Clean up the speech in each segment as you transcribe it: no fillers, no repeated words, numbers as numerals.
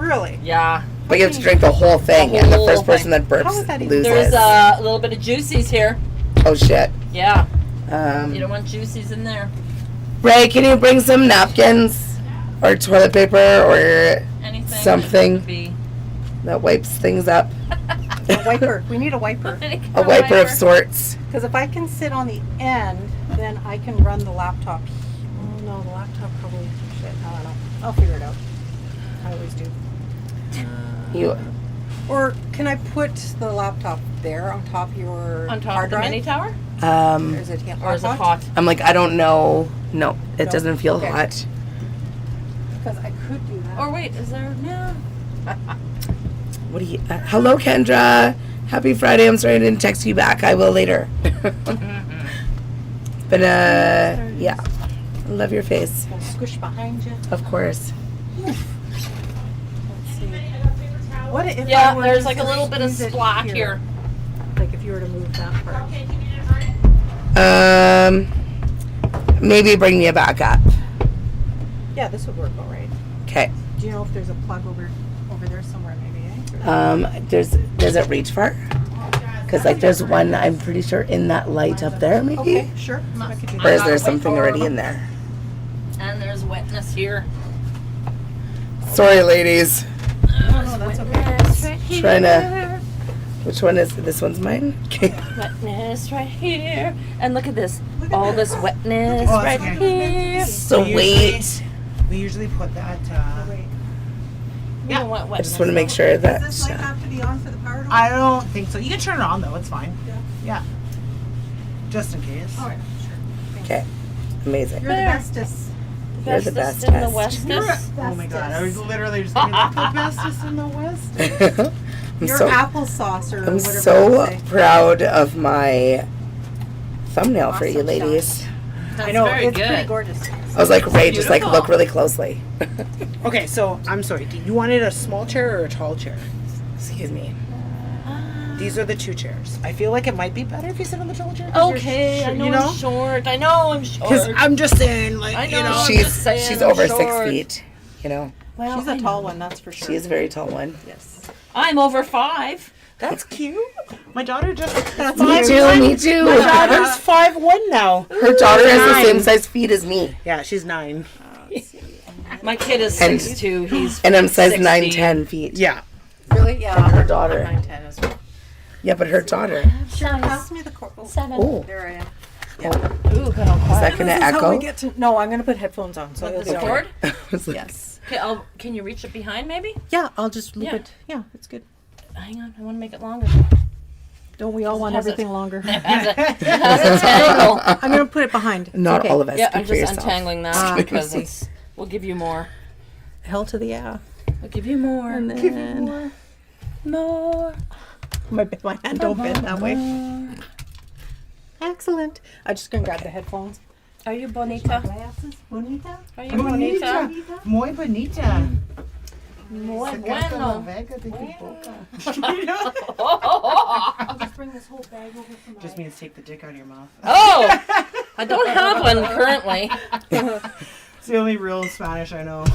Really? Yeah. But you have to drink the whole thing, and the first person that burps loses. There's a little bit of juices here. Oh, shit. Yeah. You don't want juices in there. Ray, can you bring some napkins or toilet paper or anything something that wipes things up? A wiper. We need a wiper. A wiper of sorts. Because if I can sit on the end, then I can run the laptop. Oh, no, the laptop probably... Shit, I don't know. I'll figure it out. I always do. Or can I put the laptop there on top of your on top hard of the drive? mini tower? Or is it hot? I'm like, I don't know. No, it doesn't feel hot. Because I could do that. Or wait, is there... No. What do you... hello, Kendra. Happy Friday. I'm sorry I didn't text you back. I will later. But, yeah. I love your face. I'll squish behind you. Of course. Let's see. What if there's like a little bit of splash here. Like if you were to move that part. Maybe bring me a backup. Yeah, this would work all right. Okay. Do you know if there's a plug over there somewhere maybe, does it reach far? Because like there's one, I'm pretty sure, in that light up there maybe. Okay, sure. I could do or is there something already in there? And there's wetness here. Sorry, ladies. Oh, that's okay. Trying to... Which one is... This one's mine? Okay. Wetness right here. And look at this. All this wetness right here. So wait. We usually put that... Yeah. Want I just want to make sure that... Does this light have to be on for the power to work? I don't think so. You can turn it on, though. It's fine. Yeah. Just in case. All right, sure. Okay. Amazing. You're the bestest. You're the best in the test. westest. Oh my god, I was literally just going to be like, the bestest in the west. Your applesauce or I'm whatever. so proud of my thumbnail for you ladies. That's I know, very it's good. pretty gorgeous. I was like, Ray, just like look really closely. Okay, so I'm sorry. Do you wanted a small chair or a tall chair? Excuse me. These are the two chairs. I feel like it might be better if you sit on the tall chair. Okay, I know I'm short. I know I'm short. Because I'm just saying, like, I know, you know. She's over 6 feet, you know. Well, she's a tall one, that's for sure. She is a very tall one. Yes. I'm over 5. That's cute. My daughter just... Me too. My daughter's 5'1" now. Her daughter has the same size feet as me. Yeah, she's 9. My kid is 6'2". He's and I'm size 60. 9'10" feet. Yeah. Really? Yeah. Her daughter. 9'10" as well. Yeah, but her daughter. Sure, pass me the cord. Oh, 7. Oh. there I am. Ooh, good on Is that going to echo? No, I'm going to put headphones on. So the cord? Yes. Okay, can you reach it behind maybe? Yeah, I'll just loop it. Yeah, it's good. Hang on, I want to make it longer. Don't we all want everything longer? Has a tangle. I'm going to put it behind. Not okay. all of us. Yeah, Speak I'm for just yourself. untangling that because we'll give you more. Hell to the yeah. We'll give you more. And then... Give you more. My hand don't bend that way. Excellent. I'm just going to grab the headphones. Are you bonita? Glasses. Bonita? Are you bonita? Muy bonita. Muy bueno. I'll just bring this whole bag over from my... Just means take the dick out of your mouth. Oh! I don't have one currently. It's the only real Spanish I know.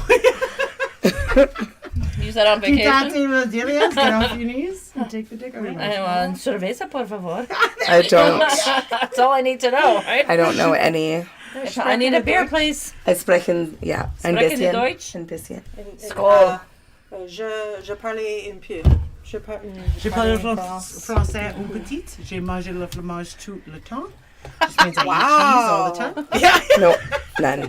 Use that on vacation. Quítate los dientes, get off your knees, and take the dick out of your mouth. Cerveza, por favor. I don't. That's all I need to know, right? I don't know any. I need a beer, please. I sprechen, yeah. Ein Sprechen bisschen. Deutsch? Ein bisschen. Skål. Je parlais un peu. Je parle français un petit. J'ai mangé le fromage tout le temps. Just means I eat cheese all the time. Yeah. No, none.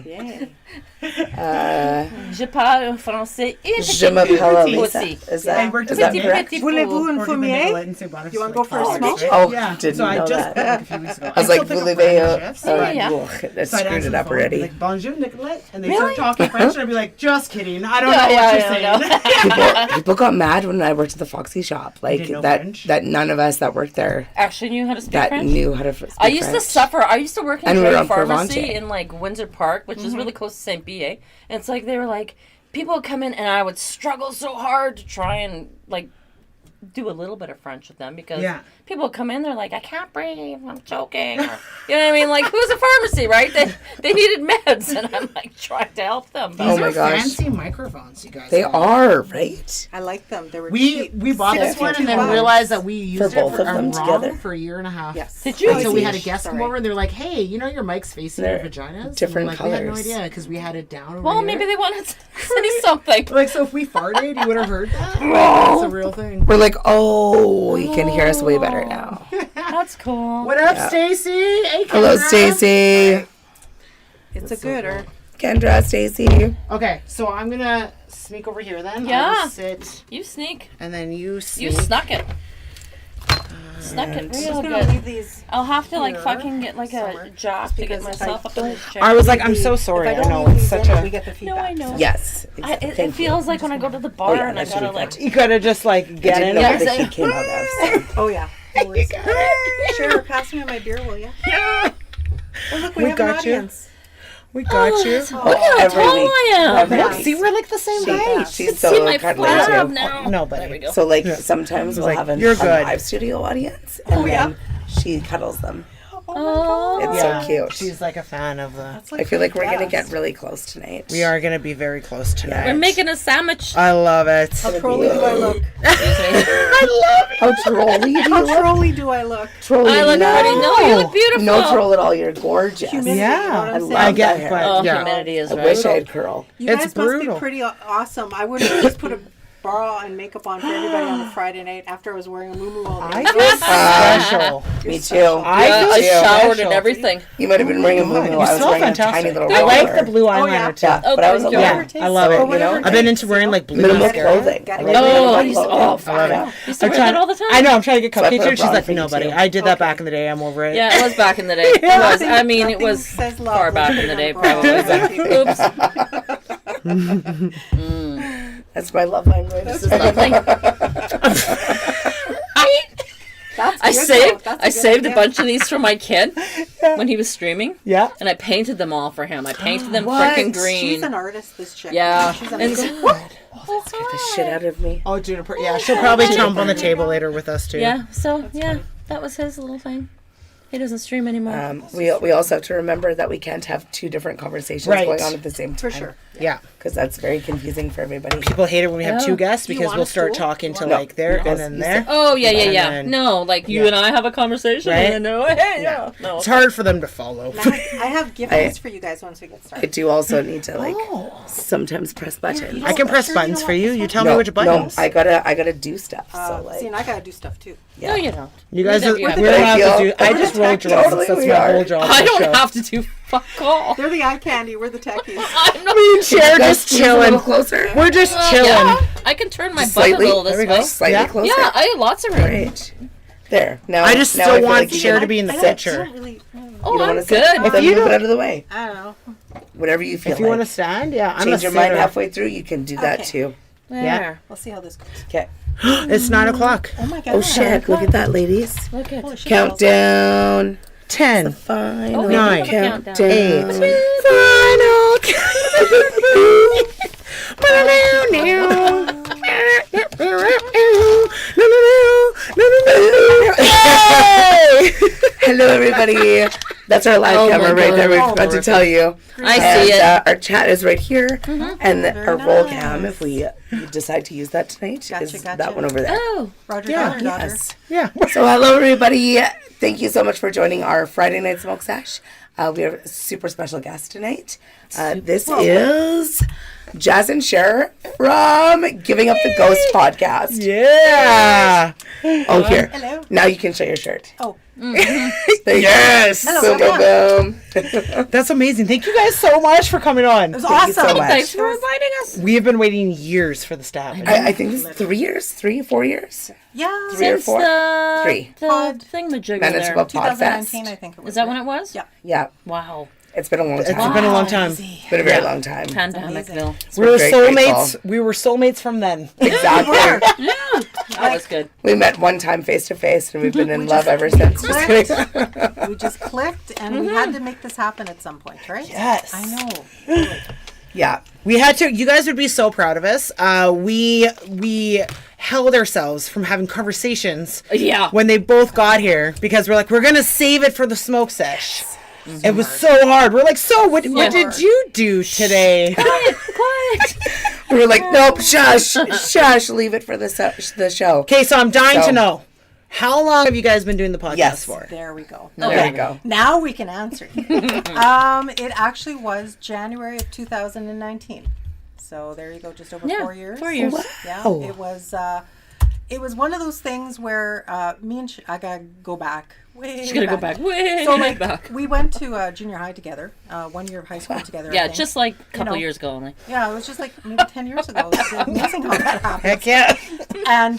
Je parle français et Je m'appelle Lisa. aussi. Is that correct? Voulez-vous un fumier? You want to go for a smoke? Oh, Yeah. didn't So I know just that. a few weeks ago. I was like, still pick up voulez-vous random shifts, but- Yeah. That So I'd screwed answer it the up phone, already. Like, bonjour, Nicolette. And they Really? start talking French, and I'd be like, just kidding. I don't Yeah, know yeah, what I you're saying. People got mad when I worked at the Foxy shop. Like didn't know that French? that none of us that worked there Actually knew how to speak that French. knew how to speak I used to French. suffer. I used to work in And we were a on pharmacy Provence. in like Windsor Park, which is really close to St. B.A. And it's like they were like, people would come in and I would struggle so hard to try and like do a little bit of French with them because Yeah. people come in, they're like, I can't breathe, I'm choking. Or, you know what I mean? Like, who's a pharmacy, right? They needed meds, and I'm like trying to help them. These But Oh my are gosh. fancy microphones, you guys. They have. are, right? I like them. They were We cheap. bought this one and then $62. realized that we used For both it of them wrong together? for a year and a half. Yes. Did you? Until we had a Crazy. guest come Sorry. over and they're like, hey, you know your mic's facing your They're vaginas? different And we're like, we had no colors. idea because we had it down over Well, here. maybe they wanted to say something. Like, so if we farted, you would have heard that? That's a real thing. We're like, oh, you can hear us way better now. That's cool. What up, Yeah. Stacy? Hey, Hello, Kendra. Stacy. It's a gooder. Kendra, Stacy. Okay, so I'm going to sneak over here then. Yeah. I'll sit, You sneak. and then you sneak. You snuck it. Snuck it I'm just real gonna good. leave these. I'll have to like here fucking get like a somewhere, jock to get because if myself I up in this chair. I was like, I'm leave- so sorry. If I don't know leave it's these such in, a... we get the feedback. No, I know. Yes. It Thank you. feels like when I go to the bar yeah, and I that's gotta really like. good. You gotta just like I get didn't in know there. where the Yeah, heat came out of. So. Oh yeah. No worries. Sure, pass me my beer, will you? Yeah. Oh look, we We have an got you. audience. We got you. Look how every tall week. I am. Every Yeah. week. See, we're like the same height. She's See my so cuddly flab too. now. No, There we buddy. go. So like sometimes we'll like, have a "You're good." live studio audience, and Oh, yeah? then she cuddles them. Oh. It's so cute. She's like a fan of the... That's I feel like we're gonna yes. get really close tonight. We are gonna be very close tonight. We're making a sandwich. I love it. How trolly do I look? I love it. How trolly do you How look? trolly do I look? Trolly, I look no. pretty. No, you look beautiful. No troll at all. You're gorgeous. Humidity, you know what Yeah, I'm I saying? love I get, that hair. but Oh, yeah. humidity is I right. wish I had curl. You It's guys must brutal. be pretty awesome. I would have just put a bra and makeup on for everybody on the Friday night after I was wearing a muumuu all day. I feel special. Me too. special. I Yeah, feel I showered special. and everything. You might have been wearing a God, muumuu. you I was smell wearing fantastic. a tiny little I like roller. the blue eyeliner yeah. too. Yeah, but I was Okay, alone. Yeah, I love it. Or whatever I've been into wearing like blue Minimal mascara. clothing. Gotta I like get minimal rid of it. clothing. I love Yeah. it. You used to wear that all the time? I know. I'm trying to get So I put cupcakes a here. She's bra like, for you no, buddy. too. I did that Okay. back in the day. I'm over it. Yeah, it was back in the day. It was. I mean, it Nothing was says love far like back putting in the on a day, bra. probably. Oops. That's my love language. This is nothing. That's I good, saved. though. That's I good saved a idea. bunch of these for my kid when he was streaming, Yeah. and I painted them all for him. I painted them What? freaking green. She's an artist, this chick. Yeah. She's And amazing. so- Get the shit out of me. Oh, Juniper. Yeah, she'll probably jump on the table later with us too. yeah. So yeah, that was his little thing. He doesn't stream anymore. We also have to remember that we can't have two different conversations Right. going on at the same time. For sure. Yeah. Because that's very confusing for everybody. People hate it when we have Oh. two guests You because want we'll a start stool? talking to No. like there No. and then You there. Oh yeah, yeah, And yeah. then- No, like you Yeah. and I have a conversation, Right? and then hey, yeah. No. It's hard for them to follow. And I have gift lists for you guys once we get I started. do also need to like sometimes press buttons. I can press buttons for you. You tell me No, which buttons. I gotta do stuff. So like, See, and I gotta do stuff too. yeah. No, you don't. You guys are. We're We're the big allowed to deal. do. I just roll drums. Totally That's we my are. whole job. I on the don't show. have to do fuck all. They're the eye candy. We're the techies. I'm not. Me and Cher You guys just squeeze a little chilling. closer. We're just chilling. Yeah, I can turn my Just butt slightly. a little this There we way. go. Slightly Yeah. closer. Yeah, I have lots of room. Right. There. Now I just now still feel want like you Cher can- to be in the I picture. don't really. Oh, You don't I'm want to good. Then you move don't- it out of the way. I don't know. Whatever you feel If you like. want to stand, yeah, I'm Change a your mind sitter. halfway through, you can do that Okay. too. There. We'll see how this goes. Okay. It's 9 o'clock. Oh my god. Oh shit! Look at that, ladies. Look at. Holy shit. Countdown. 10. Final Oh, we have a countdown. countdown. 8. Final Hello, everybody. That's our live Oh my camera right there. God. We forgot to tell you. I see it. Our chat is right here, and Very our roll nice. cam, if we decide to use that tonight, Gotcha, is gotcha. that one over there. Oh, Roger, Yeah. Dodger, Dodger. Yes. Yeah. So hello, everybody. Thank you so much for joining our Friday Night Smoke Sesh. We have a super special guest tonight. This is Jas Sher from Giving Up the Ghost podcast. Yeah. Oh, here. Hello. Now you can show your shirt. Oh, There you Yes. go. Boom, boom, boom. That's amazing. Thank you guys so much for coming on. it was Thank you so awesome. much. thanks for inviting us. We have been waiting years for the staff. I think this is 3 years, 4 years. Yeah. 3 or Since 4. the 3. the Pod. thingamajigger Manitoba there. Podfest. 2019, I think it was. Is that when it was? Yeah. Yeah, Wow. it's been a long It's time. been a long time. It's been a very long time. Pandemicville. We were very soulmates. grateful. We were soulmates from then. Exactly. Yeah, that was good. We met one time face to face, and we've been in love ever since. Just kidding. We just clicked, and we had to make this happen at some point, right? Yes. I know. Yeah. We had to. You guys would be so proud of us. We held ourselves from having conversations. Yeah. When they both got here, because we're like, we're gonna save it for the smoke sesh. It was so hard. We're like, so what did you do today? Quiet. We were like, nope, shush, leave it for the show. Okay, so I'm dying to know. How long have you guys been doing the podcast for? There we go. There you go. Now we can answer. It actually was January of 2019. So there you go, just over 4 years. 4 years. Wow. Yeah, it was one of those things where me and I gotta go back. She's gonna go back way back. We went to junior high together, 1 year of high school together. Yeah, I think. just like a couple years ago only. Yeah, it was just like maybe 10 years ago. It's amazing how that happened. Heck yeah. And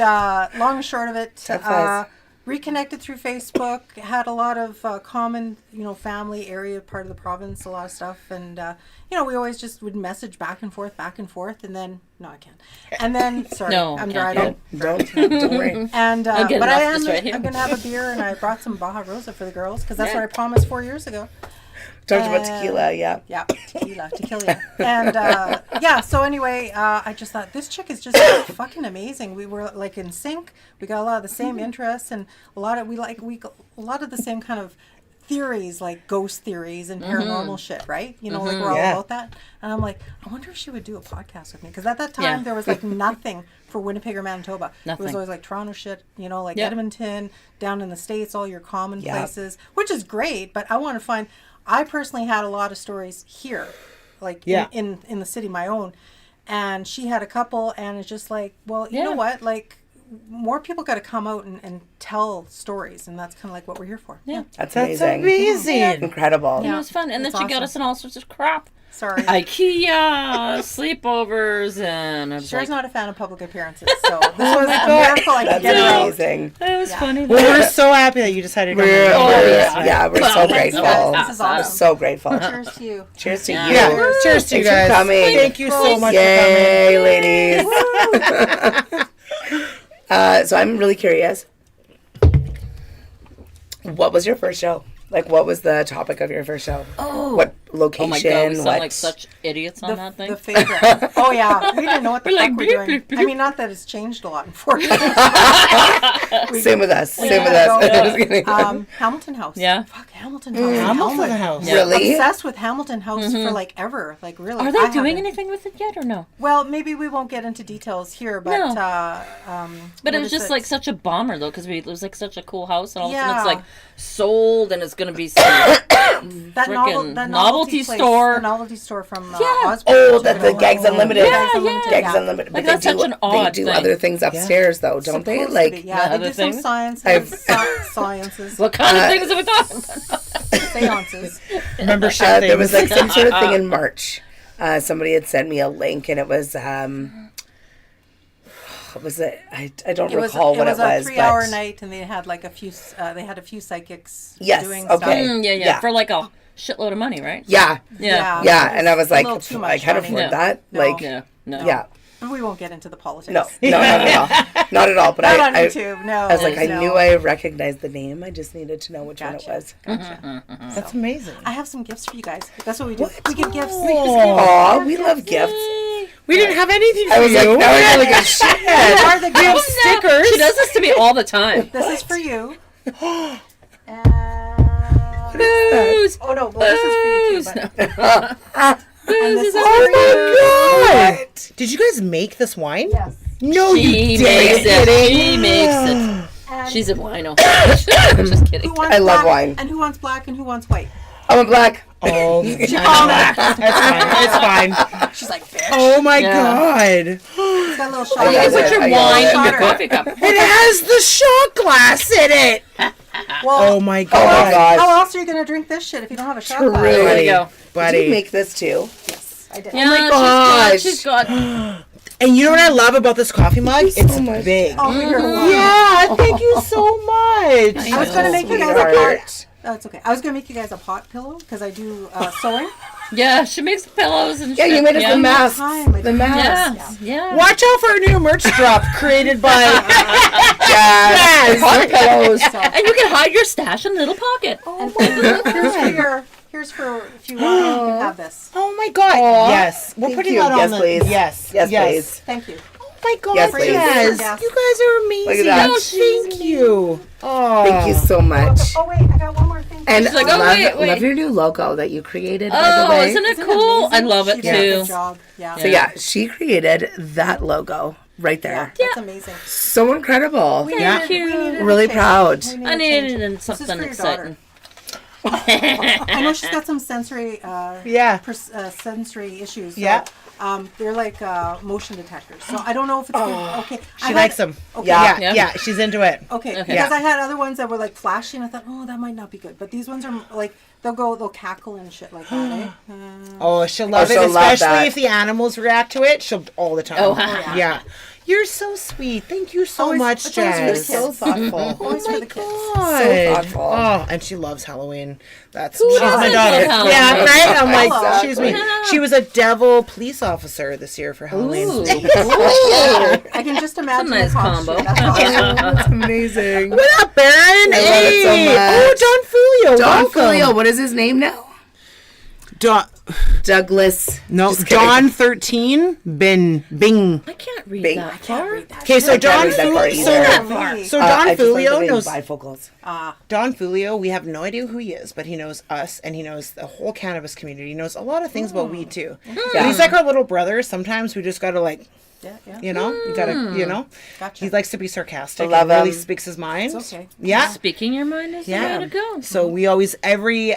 long and short of it, reconnected through Facebook, had a lot of common, family area, part of the province, a lot of stuff. And, we always just would message back and forth. And then, no, I can't. And then, sorry, No, I'm can't. driving. Don't worry. And, I'll get but enough I am, just right here. I'm going to have a beer, and I brought some Baja Rosa for the girls, because that's what I promised 4 years ago. Talked about tequila, yeah. Yeah, tequila. And so anyway, I just thought this chick is just fucking amazing. We were like in sync. We got a lot of the same interests, and a lot of the same kind of theories, like ghost theories and paranormal shit, right? Like we're all about that. And I'm like, I wonder if she would do a podcast with me, because at that time there was like nothing for Winnipeg or Manitoba. Nothing. It was always like Toronto shit, like Edmonton, down in the States, all your common places, which is great. But I want to find. I personally had a lot of stories here, like in the city, my own, and she had a couple, and it's just like, well, you know what, like more people got to come out and tell stories, and that's kind of like what we're here for. Yeah, That's amazing. amazing. Incredible. It was fun, and then she got us in all sorts of crap. Sorry. IKEA, sleepovers, and I was Cher's like, not a fan of public appearances, so this was a miracle I could That's get her out. amazing. it was funny. Well, we're so happy that you decided to come. We're so Thanks, grateful. guys. This is We're awesome. so grateful. Cheers to you. Cheers to you. Yeah. Cheers to you Thanks for guys. coming. Thank you so much Yay, for coming. ladies. So I'm really curious. What was your first show? Like, what was the topic of your first show? Oh. What Oh location? my god, we sound what? like such idiots on that thing. The favorite. Oh yeah, we didn't know what the We're fuck like, we're beep, doing. beep, beep. I mean, not that it's changed a lot in 4 years. Same with us. Same with Yeah, us. no, Just kidding. Hamilton House. Yeah. Fuck Hamilton House. Hamilton House. Really? Obsessed with Hamilton House for like ever. Like really. Are I they doing haven't- anything with it yet or no? Well, maybe we won't get into details here, but No. what But it was is just like such a bomber though, because it was like such a cool house, and all of a sudden Yeah. it's like sold, and it's gonna be some that frickin' novelty place, store. The novelty store from Yeah. Osborne. Oh, that's the Gags Unlimited. Yeah, Gags Unlimited. Like, But that's such an they odd do thing. other things upstairs, though, don't they? Supposed to Like, be, yeah, they other do some things? sciences. what kind of things are we talking about? Seances. Membership there was like things. some sort of thing in March. Somebody had sent me a link, and it was what was it? I don't recall what it was. It was a 3-hour but night, and they had like a few psychics Yes, doing okay. stuff. Yeah, for like a shitload of money, right? yeah, Yeah. yeah, and I was like, little too I much can't money. afford No. that. No. Like, Yeah, no. yeah, But we won't get into the politics. no, not at all, not at all. But Not on I YouTube. No. I was like, I no. knew I recognized the name. I just needed to know which one it Gotcha. was. Gotcha. That's amazing. I have some gifts for you guys. That's what we do. We give gifts. Aw, we love gifts. We didn't have anything for I was you. like, that was really good shit. You are the We have gifts. stickers. She does this to me all the time. This is for you. Booze. Oh no, well, this is for you too. But, Booze and this is is all for you. God. Did you guys make this wine? Yes. No, She you makes didn't. it. She makes it. And She's a wino. Just kidding. who wants I love black, wine. And who wants black and who wants white? I want black. Oh, She called it. it's fine. She's like, bitch. Oh my Yeah. god. It's got a little shot. You You guys put your I wine guess. in your Shot her. coffee cup. It has the shot glass in it. Well, Oh my Oh my god. gosh. how else are you going to drink this shit if you don't have a shot glass? True. There you go. Buddy. Did you make this too? Yes, I did. Yeah, my gosh. she's got And you know what I love about this coffee mug? Thank you so It's much. big. Oh, you're welcome. Yeah, thank you so much. I was going to make you guys a Sweetheart. pot. Oh, it's okay. I was going to make you guys a pot pillow because I do sewing. yeah, she makes pillows and Yeah, shit. you made us the mask. Time. The mask. Yeah, yeah. Watch out for a new merch drop created by Yes. Hot pillows. So, And you can hide your stash in a little pocket. and here's Here's for if you want. You can have this. Oh my God! Yes, we're Thank putting you. that on Yes, the. please. Yes, Yes, please. Thank you. Oh my God, Yes, please. Jazz. Yes. You guys are amazing. Look at that. Oh, thank you. Oh, Thank you so much. Oh wait, I got one more thing. And She's like, oh, wait. love your new logo that you created, by the Oh, way. isn't it Isn't it cool? I amazing? love it She did a too. good job. Yeah. So yeah, she created that logo right there. That's amazing. So incredible. Thank you. needed a Really change. proud. We I a change. needed This is something for your exciting. I know she's got some sensory Yeah. sensory issues. So, Yeah. they're like motion detectors. So I don't know if it's okay. She likes them. Okay. Yeah. Yeah, she's into it. Okay. Okay. Because I had other ones that were like flashy, and I thought, oh, that might not be good. But these ones are like they'll cackle and shit like that. Eh? Oh, she'll love it, she'll love especially that. if the animals react to it. She'll all the time. Oh, yeah. You're so sweet. Thank you so Always- much, it's always for the Jazz. kids. So thoughtful. Always for the kids. God. So thoughtful. Oh, and she loves Halloween. She's doesn't my daughter. love Yeah, Halloween? right? I'm like, Hello. excuse me. She was a devil police officer this year for Halloween. Ooh. I can just imagine nice the costume. combo. That's awesome. That's amazing. What up, Baron? I love it so Hey. much. Oh, Don Fulio. Don welcome. Fulio, what is his name now? Douglas. No, Just kidding. John 13. Bing. I can't read Bing. that I can't far. read that. Okay, so I can't Don read that part Fulio. either. So Don I just like Fulio the knows. bifocals. Don Fulio, we have no idea who he is, but he knows us and he knows the whole cannabis community. He knows a lot of things about weed too. But he's like our little brother. Sometimes we just gotta like, Yeah. you know, you gotta, you know. Gotcha. He likes to be sarcastic. Love and really him. speaks his mind. It's okay. Yeah. Speaking your mind is Yeah. the way to go. So we always every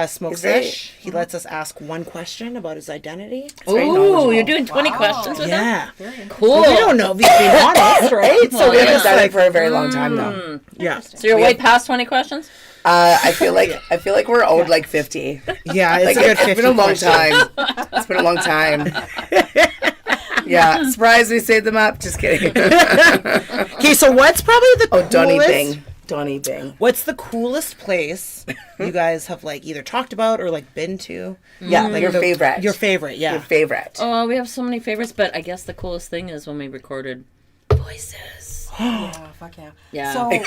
smoke Is it? sesh, he lets us ask one question about his identity. very Ooh, knowledgeable. you're doing 20 Wow. questions with him? Yeah. Cool. We don't know if he's being honest, right? So We we're haven't just done like, it for a very long time though. yeah. So you're We way have- past 20 questions? I feel like we're owed like 50. Yeah, it's Like a good it's 50 been a long question. time. It's been a long time. Yeah, surprise! We saved them up. Just kidding. Okay, so what's probably the Oh, Donnie coolest? Bing. Donnie Bing. What's the coolest place you guys have like either talked about or like been to? Yeah, like your favorite. Your favorite, yeah. Your favorite. Oh, we have so many favorites, but I guess the coolest thing is when we recorded voices. Yeah, fuck yeah. Yeah. So,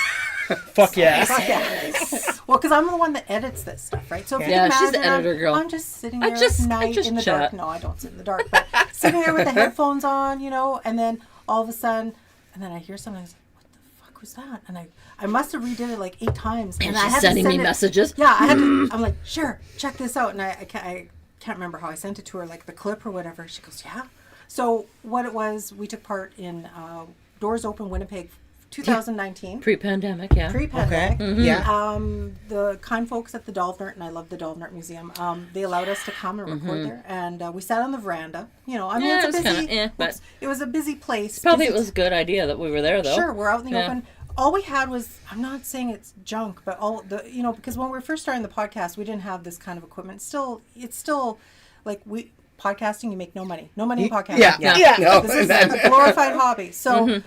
Fuck yes. fuck yeah. Well, because I'm the one that edits this stuff, right? So if you Yeah, can she's the imagine, editor girl. I'm just sitting I there just- at I night just in the chat. dark. No, I don't sit in the dark, but sitting there with the headphones on, you know, and then all of a sudden, and then I hear something. I was like, what the fuck was that? And I must have redid it like 8 times. And I she's had to sending me send it- messages. Yeah, I had to. I'm like, sure, check this out, and I can't remember how I sent it to her, like the clip or whatever. She goes, yeah. So what it was, we took part in Doors Open Winnipeg, 2019. Pre-pandemic, yeah. Pre-pandemic. Okay. Yeah. The kind folks at the Dolvnert, and I love the Dolvnert Museum, they allowed us to come and record there. And we sat on the veranda. You know, I mean, Yeah, it's it a was busy, kinda, but- it was a busy place. Probably busy it was a good idea that we were there, though. Sure, we're out in the Yeah. open. All we had was, I'm not saying it's junk, but all the, you know, because when we were first starting the podcast, we didn't have this kind of equipment. It's still like podcasting, you make no money. No money in podcasting. Yeah. No, This is a glorified hobby. So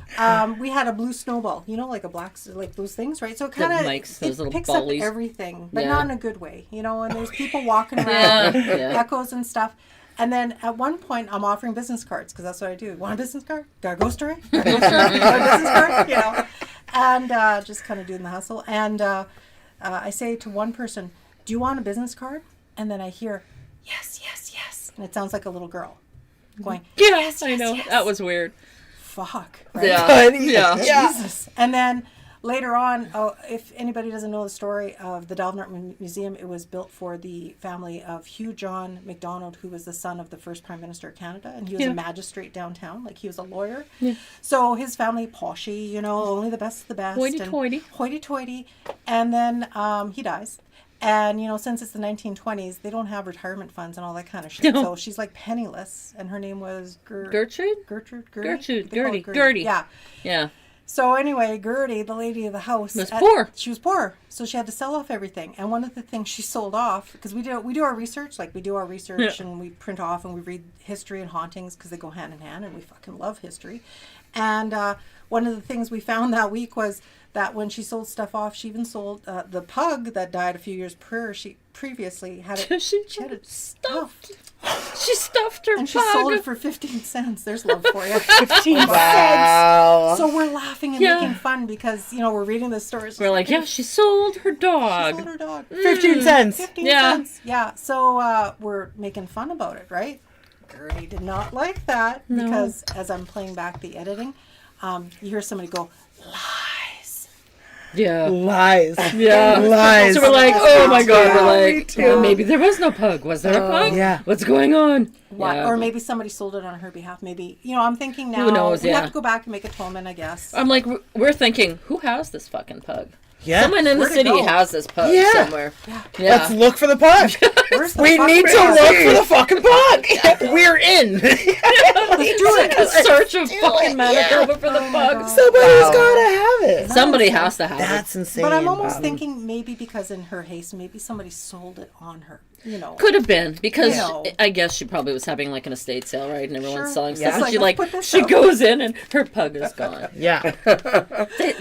we had a blue snowball, you know, like like those things, right? So it kind of mics, those little picks ballies. up everything, but Yeah. not in a good way, you know. And there's people walking around, Yeah. echoes and stuff. And then at one point, I'm offering business cards because that's what I do. Want a business card? Got a ghost story? Got a ghost story? Got a business card? You know, and just kind of doing the hustle. And I say to one person, "Do you want a business card?" And then I hear, "Yes, yes, yes," and it sounds like a little girl going, Yes, I know. That was weird. "Fuck." Right? Yeah. Yeah. Jesus. And then later on, if anybody doesn't know the story of the Dolvnert Museum, it was built for the family of Hugh John MacDonald, who was the son of the first Prime Minister of Canada, and he was a magistrate downtown, like he was a lawyer. Yeah. So his family, poshy, you know, only the best of the best. Hoity-toity. Hoity-toity. And then he dies. And, you know, since it's the 1920s, they don't have retirement funds and all that kind of shit. No. So she's like penniless, and her name was Gertrude? Gertrude? Gertie. Yeah. Yeah. So anyway, Gertie, the lady of the house, Was poor. She was poor, so she had to sell off everything. And one of the things she sold off, because we do our research, and we print off and we read history and hauntings because they go hand in hand, and we fucking love history. And one of the things we found that week was that when she sold stuff off, she even sold the pug that died a few years previously had it. She had it stuffed. She stuffed her and she pug. sold it for 15 cents. There's love for you. 15 Wow. So we're laughing and Yeah. making fun because, you know, we're reading the stories. We're like, yeah, she sold sold her dog. She sold her dog. 15 cents. 15 Yeah. cents. Yeah. So we're making fun about it, right? Gertie did not like that because as I'm playing back the editing, you hear somebody go, lies. Yeah. Lies. Yeah. Lies. So we're like, oh my God. Yeah, We're me like, too. well, maybe there was no pug. Was there a pug? Yeah. What's going on? Why? Yeah. Or maybe somebody sold it on her behalf. Maybe, I'm thinking now. Who knows, we yeah. have to go back and make atonement, I guess. I'm like, we're thinking, who has this fucking pug? Yeah. Someone in the Where'd it city go? has this pug Yeah. somewhere. Yeah. Yeah. Let's look for the pug. Where's the We fucking need to pug? look for the fucking pug. We're in. Let's do like a search of fucking Manitoba for the pug. Somebody's gotta have it. Somebody has to have That's it. insane. But I'm almost thinking maybe because in her haste, maybe somebody sold it on her. Could have been because No. I guess she probably was having like an estate sale, right? And everyone's Sure. selling Yeah. stuff. And It's she like, let's put this she out. goes in and her pug is gone. Yeah.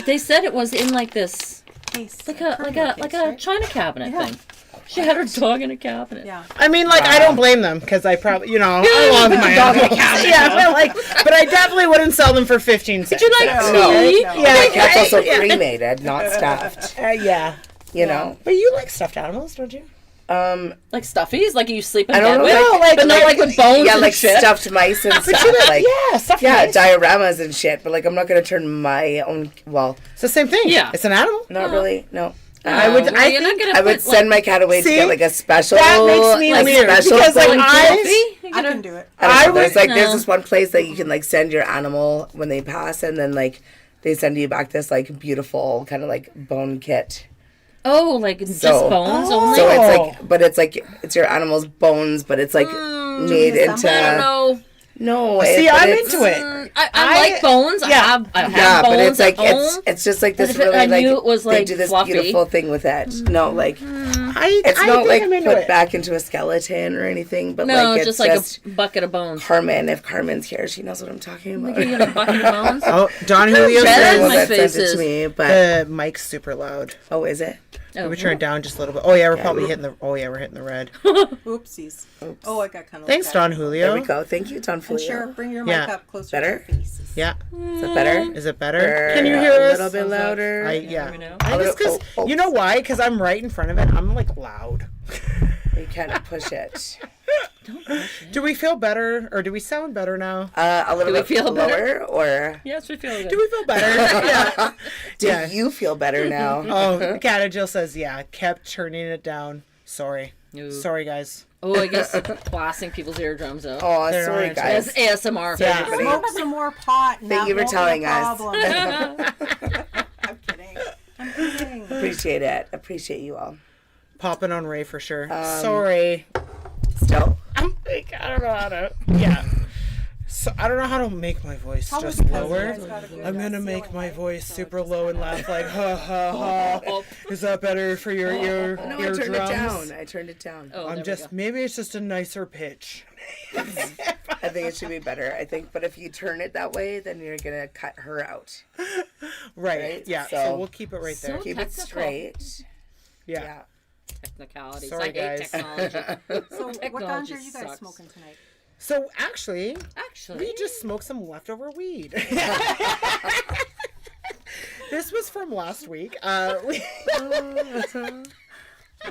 They said it was in like this Case. like a Case, right? china cabinet Yeah. thing. She had her dog in a cabinet. Yeah. I mean, like, I don't blame them because I probably, I love my animals. But I definitely wouldn't sell them for 15 cents. Would you like No. tea? No. Yeah, That's also yeah. cremated, not stuffed. Yeah. You know? But you like stuffed animals, don't you? Like stuffies? Like you sleep in I bed don't know, with? like- but not like with bones Yeah, and like shit. stuffed mice and stuff. Like, Yeah, stuffed yeah, mice. dioramas and shit. But like, I'm not gonna turn my own. Well, It's the same thing. Yeah. It's an animal. not really. No. I would- Well, I you're not think gonna I would put, send my cat away to See? get like a special. That makes me like, weird, special because, like, food. I- You I know, can do it. I don't know, would- there's this one place that you can like send your animal when they pass, and then like they send you back this like beautiful kind of like bone kit. Oh, like just So- bones only? So it's Oh. like, but it's like it's your animal's bones, but it's like made into. I don't know. No, See, but I'm it's- into it. I like bones. yeah. I have Yeah, bones but it's like at home. it's just like this But if really I like knew it was, they like, do this fluffy. beautiful thing with it. No, like I it's I not think like I'm into put it. back into a skeleton or anything, but No, like it's just like just a bucket of bones. Carmen. If Carmen's here, she knows what I'm talking about. You got a bucket of bones? Oh, Don Julio Red The one my says that sent face it is- to me, but the mic's super loud. oh, is it? Oh, We turn it down just a little bit. Oh yeah, we're probably hitting the. Oh yeah, we're hitting the red. Oopsies. Oh, I got kind of. Thanks, Don Julio. There we go. Thank you, Don And Julio. sure, bring your Yeah. mic up closer Better? to your faces. Yeah. Is it better? Is it better? Can you hear a us? little bit louder? Yeah. Let me know. I just because Oh. you know why? Because I'm right in front of it. I'm like loud. You can't push it. Do we feel better, or do we sound better now? A little we bit feel lower, better? or Yes, we feel good. Do we feel better? Yeah. do Yeah. you feel better now? Oh, Cat Jill says, yeah, kept turning it down. Sorry. No. Sorry, guys. Oh, I guess blasting people's eardrums out. Oh, They're sorry, on. guys. That's ASMR. Yeah. Everybody. Smoke some more pot. And Thank that you for won't be telling a us. problem. I'm kidding. I'm kidding. Appreciate it. Appreciate you all. Popping on Ray for sure. Sorry. Still. I'm like, I don't know how to. Yeah. So I don't know how to make my voice How was just the lower. cousin? You guys got a good, I'm gonna make ceiling my light, voice so super just low like and that. laugh like ha ha ha. Is that better for your ear No, I eardrums? turned it down. I turned it down. Oh, there I'm we just go. maybe it's just a nicer pitch. I think it should be better. I think, but if you turn it that way, then you're gonna cut her out. Right. Right, Yeah. So, so- we'll keep it right there. So- Keep Technical. it straight. Yeah. Technicalities. Sorry, I hate guys. technology. So, what Technology ganja are you guys sucks. smoking tonight? So actually, Actually, we just smoked some leftover weed. This was from last week. What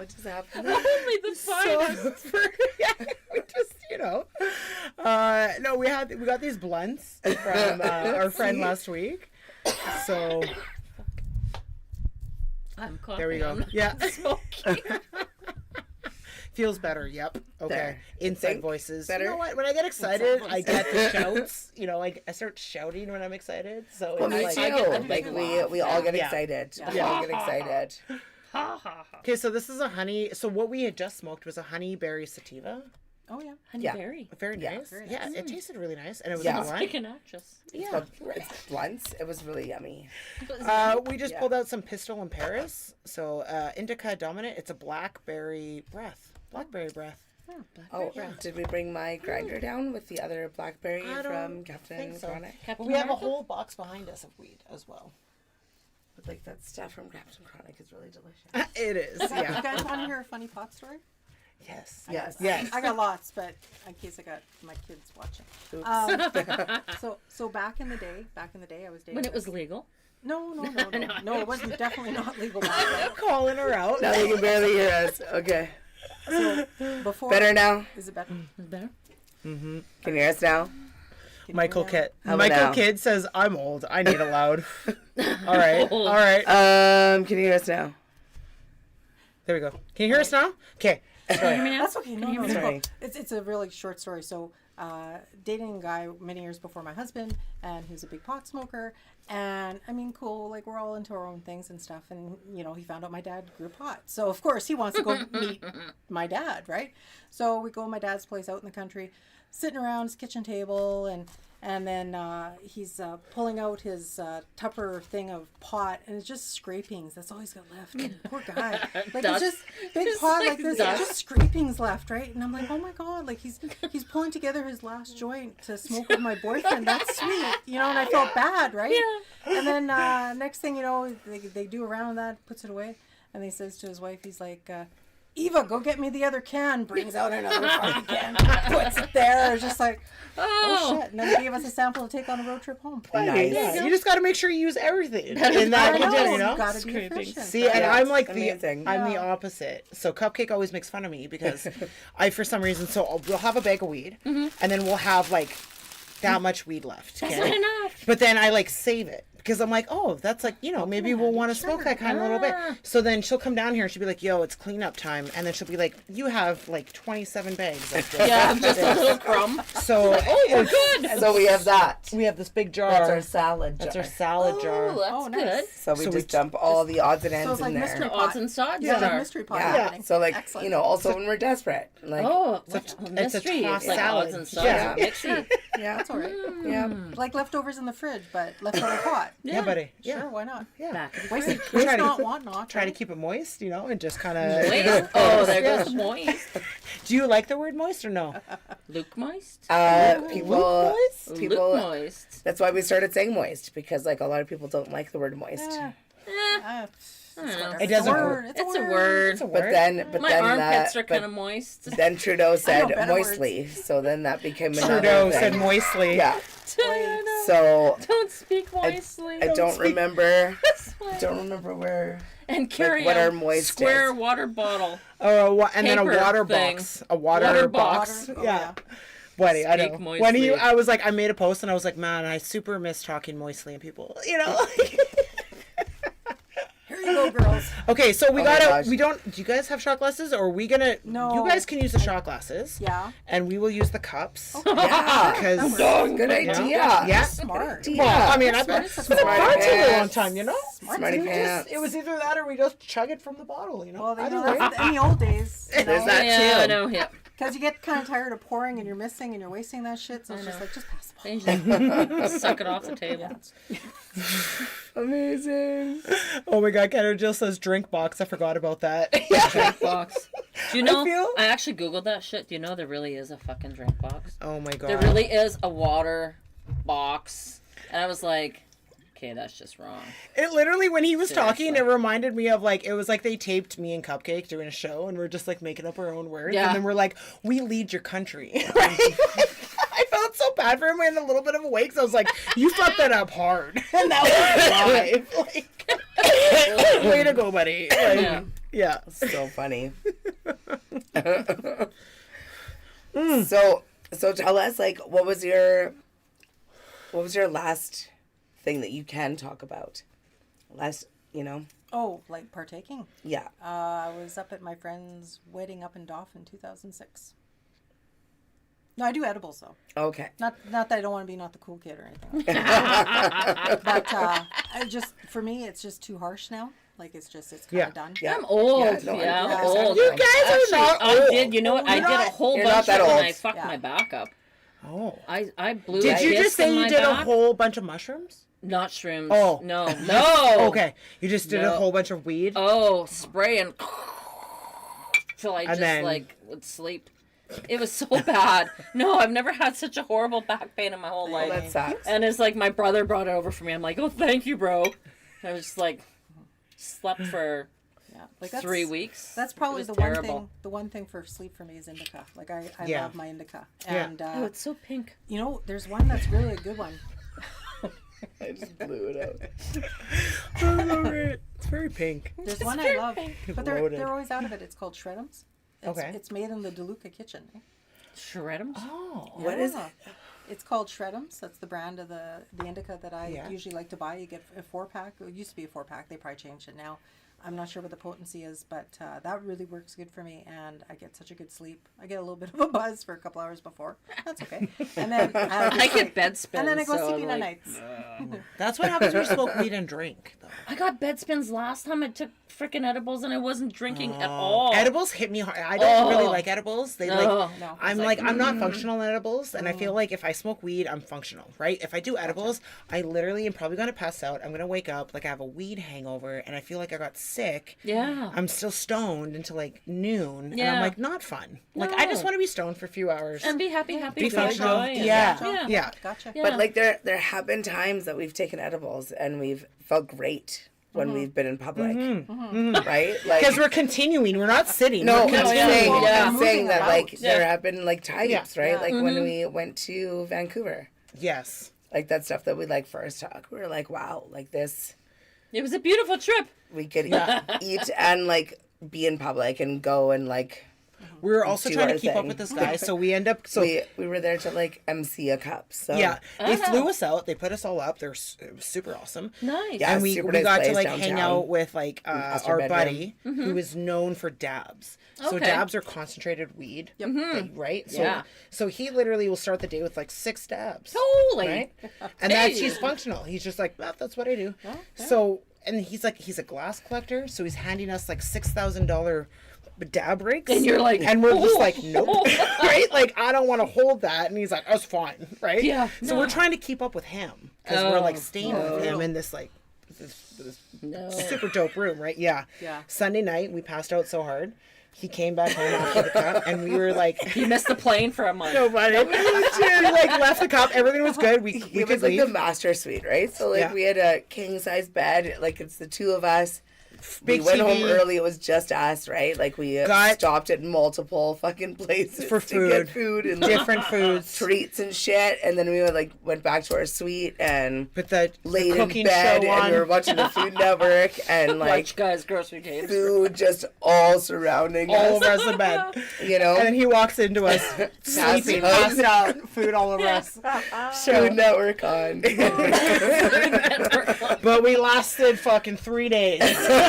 just happened? only the So yeah, we just no, we got these blunts from our friend last week. So I'm coughing. there we go. I'm not Yeah, smoking. feels better. Yep. Okay. There. Inside Think voices. better? You know what? When I get excited, Inside I get the shouts. I start shouting when I'm excited. So Well, me it's too. like, Like we all get Yeah. excited. We Yeah. all get excited. Ha ha ha. okay. So this is a honey. So what we had just smoked was a honey berry sativa. Oh, yeah. Yeah. Honeyberry. Very Yeah. nice. Very Yeah, nice. it tasted really nice, and it was Yeah. a blunt. Like an actress. Yeah. It's blunts. It was really yummy. We just Yeah. pulled out some Pistol in Paris. So Indica Dominant. It's a blackberry breath. Blackberry breath. Oh, did we bring my grinder down with the other blackberry I don't from Captain think so. Chronic? Captain We have a America? whole box behind us of weed as well. But like that stuff from Captain Chronic is really delicious. It is. You Yeah. guys want to hear a funny pot story? Yes. Yes. Yes. I got lots, but in case I got my kids watching. So back in the day, I was dating. When it was legal. No, it wasn't definitely not legal back Calling her out. Now you can barely hear us. Okay. then. So before. Better now? Is it better? Is it better? Can you hear us now? Michael Kid. Kidd. How about Michael now? Kidd says, I'm old. I need a loud. All right. Old. All right. Can you hear us now? There we go. Can you hear us now? Okay. Can you hear me now? That's okay. No, no, Sorry. no. It's a really short story. So, dating a guy many years before my husband, and he was a big pot smoker. And I mean, cool. Like we're all into our own things and stuff. And you know, he found out my dad grew pot. So of course he wants to go meet my dad, right? So we go to my dad's place out in the country, sitting around his kitchen table, and then he's pulling out his Tupper thing of pot, and it's just scrapings. That's all he's got left. Poor guy. Like Dust. it's just big Just pot like like this, dust. just scrapings left, right? And I'm like, oh my god, like he's pulling together his last joint to smoke with my boyfriend. That's sweet, you know. And I felt bad, right? Yeah. And then next thing you know, they do a round of that, puts it away, and he says to his wife, he's like, Eva, go get me the other can. Brings out another fucking can, puts it there. It's just like, oh shit. And then he gave us a sample to take on a road trip home. Nice. Yeah, you just got to make sure you use everything in I that know, container, you you know? gotta be Scraping. efficient. See, and Yeah, I'm like amazing. I'm the Yeah. opposite. So Cupcake always makes fun of me because I, for some reason, we'll have a bag of weed, and then we'll have like that much weed left. That's okay? not enough. But then I like save it because I'm like, oh, that's like, you know, maybe we'll want to smoke that kind of a little Ah. bit. So then she'll come down here and she'll be like, yo, it's cleanup time. And then she'll be like, you have like 27 bags of this. Yeah, just a little crumb. So We're good. So we have that. we have this big jar. That's our salad jar. That's our salad jar. Oh, that's Oh, nice. good. So we So just we dump all the odds and ends So it's like in mystery there. The odds and sods Yeah, like jar. mystery pot Yeah. happening. So like, Excellent. you know, also when we're desperate. Like, Oh, It's a what a mystery. tossed It's like salad. odds and sods. Yeah. Mixy. yeah. That's all right. Yeah. Like leftovers in the fridge, but leftover pot. Yeah, buddy. Yeah. Sure, why not? Yeah. Back of the Waste, fridge. waste try to- not, want not. Try to right? keep it moist, you know, and just kind of. Moist. Oh, there goes the moist. Do you like the word moist or no? Luke moist. People, Luke people. moist. That's why we started saying moist, because like a lot of people don't like the word moist. It doesn't word. work. It's a word. It's a But word. then, My then armpits that, are kind of moist. then Trudeau said better moistly, so then that became another Trudeau thing. said moistly. Yeah. I know. So Don't speak moistly. I don't remember. Swear. Don't remember where. And carry what a our moist square is. water bottle. Oh, and then a Paper water thing. box. A water, Water box. box. Oh, yeah. yeah. Buddy, I Speak know. moistly. When you, I was like, I made a post and I was like, man, I super miss talking moistly and people, you know. Here you go, girls. Okay, so we Oh my gotta. gosh. We don't. Do you guys have shot glasses, or are we gonna? No. You guys can use the shot glasses. Yeah. And we will use the cups. Yeah. Because. Oh, good idea. Yeah. Smart. Yeah. Well, I mean, I've been Smart. in the bar too a long pants. time, you know. Smarty We just- pants. it was either that or we just chug it from the bottle, you know. Well, you Either know, way. that's in the old days. You There's know, that Yeah, too. I know. Yeah. because you get kind of tired of pouring and you're missing and you're wasting that shit. So it's just like, just pass the ball. They just suck it off the table. Amazing. Oh my God, Kendra Jill says drink box. I forgot about that. Drink box. Do you know? feel- I actually googled that shit. Do you know there really is a fucking drink box? Oh my God. There really is a water box, and I was like, okay, that's just wrong. It literally, when he was talking, it Seriously. reminded me of like, it was like they taped me and Cupcake doing a show and we're just like making up our own words. Yeah. And then we're like, we lead your country. Right? I felt so bad for him in a little bit of a way because I was like, you fucked that up hard. And that was live. Like, way to go, buddy. Like, Yeah. yeah. So funny. So tell us, like, what was your last thing that you can talk about? Last, you know, Oh, like partaking. yeah. I was up at my friend's wedding up in Dauphin in 2006. No, I do edibles though. Okay. Not that I don't want to be not the cool kid or anything. Like that. But I just, for me, it's just too harsh now. Like it's kind Yeah. of done. Yeah. I'm old. Yeah, no, Yeah, I'm I'm understand. old. You guys are Actually, not I old. did. You know what? I You're did a not- whole you're bunch not of that it, and old. I fucked Yeah. my back up. Oh. I blew. Did a you disc just say in you my did a back. whole bunch of mushrooms? Not shrooms. Oh. No, no. Okay. You just did a No. whole bunch of weed? Oh, spray and till I And just then- like would sleep. It was so bad. No, I've never had such a horrible back pain in my whole Well, life. that sucks. And it's like my brother brought it over for me. I'm like, oh, thank you, bro. And I was just like, slept for Yeah, like 3 weeks. That's probably It the was one terrible. thing. The one thing for sleep for me is indica. Like I Yeah. love my indica. Yeah. And Oh, it's so pink. you know, there's one that's really a good one. I just blew it out. It's very pink. There's one I very love, pink. but Loaded. they're always out of it. It's called Shred'ems. Okay. It's made in the DeLuca kitchen. Eh? Shred'ems? Oh. What is Yeah. it? It's called Shred'ems. That's the brand of the indica that I Yeah. usually like to buy. You get a 4-pack. It used to be a 4-pack. They probably changed it now. I'm not sure what the potency is, but that really works good for me, and I get such a good sleep. I get a little bit of a buzz for a couple hours before. That's okay. And then I get bed spins. and then I go so sleeping I'm at like, nights. That's what happens when you smoke weed and drink, though. I got bed spins last time I took freaking edibles and I wasn't drinking at all. Edibles hit me hard. I don't really like edibles. They No. No. I'm I'm not functional on edibles, and I feel like if I smoke weed, I'm functional, right? If I do edibles, I literally am probably gonna pass out. I'm gonna wake up like I have a weed hangover, and I feel like I got sick. Yeah. I'm still stoned until like noon, and Yeah. I'm like not fun. Like I just No. want to be stoned for a few hours. And be happy, Be do functional. enjoy it. Yeah. Yeah. Gotcha. Yeah. But like there have been times that we've taken edibles and we've felt great when we've been in public, right? Like Because we're continuing, we're not sitting. no, we're I'm yeah. saying, Yeah. I'm saying that like Yeah. there have been like types, Yeah. right? Yeah. Like when we went to Vancouver, Yes. like that stuff that we like first talk. We were like, wow, like this, It was a beautiful trip. we could eat and like be in public and go and like We were also Do trying to our keep up thing. with this guy, so we end up we were there to like MC a cup. So yeah. They Uh-huh. flew us out. They put us all up. It was super awesome. Nice. Yeah. And we super we nice got to place like hang downtown. out with like Master our bedroom. buddy who is known for dabs. So Okay. dabs are concentrated weed, right? So Yeah. so he literally will start the day with like 6 dabs, Holy. right? And that's he's functional. He's just like, well, that's what I do. So and he's a glass collector, so he's handing us like $6,000 dab rakes, And you're like, and we're just "Oh." like, nope, right? Like I don't want to hold that, and he's like, that's fine, right? Yeah, So no. we're trying to keep up with him because we're like Oh. staying with him in this like this No. super dope room, right? Yeah. Yeah. Sunday night, we passed out so hard. He came back home after the cup, and we were like, You missed the plane for a month. nobody. We like left the cup. Everything was good. We it could was like leave. the master suite, right? So like Yeah. we had a king size bed, like it's the two of us. Big we went TV. home early. It was just us, right? Like we Got- stopped at multiple fucking places For to get food. food and Different foods. treats and shit. And then we went back to our suite and But the laid in cooking bed show and on. we were watching the Food Network and like Watch guys' grocery games. food just all surrounding all us, over us in bed. you know. And then he walks into us, sleeping, passed out, food all over us. Food Network on. But we lasted fucking 3 days.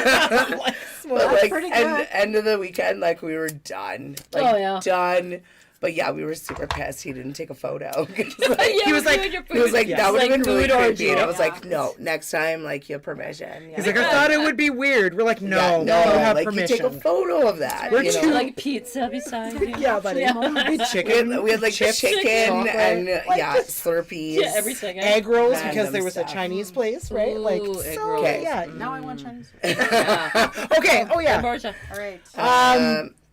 But like pretty good. end of the weekend, like we were done. Like Oh, yeah. done. But yeah, we were super pissed he didn't take a photo. Like, Yeah, He was like- doing your he was like, food. that would have Like been really food creepy. And I orgy. was like, no, next time, like, you have permission. Yeah. He's like, I thought it would be weird. We're like, no, Yeah, you don't have like, permission. you take a photo of that. We're you know? too- Like pizza beside you. Yeah, buddy. we Chicken, had like chips, chicken chocolate. and Slurpees. Yeah, everything. egg rolls Random because there was a stuff. Chinese place, right? Like, Ooh, egg so, rolls. Okay. yeah. Now I want Chinese. Okay. Oh yeah. Borgia. All right.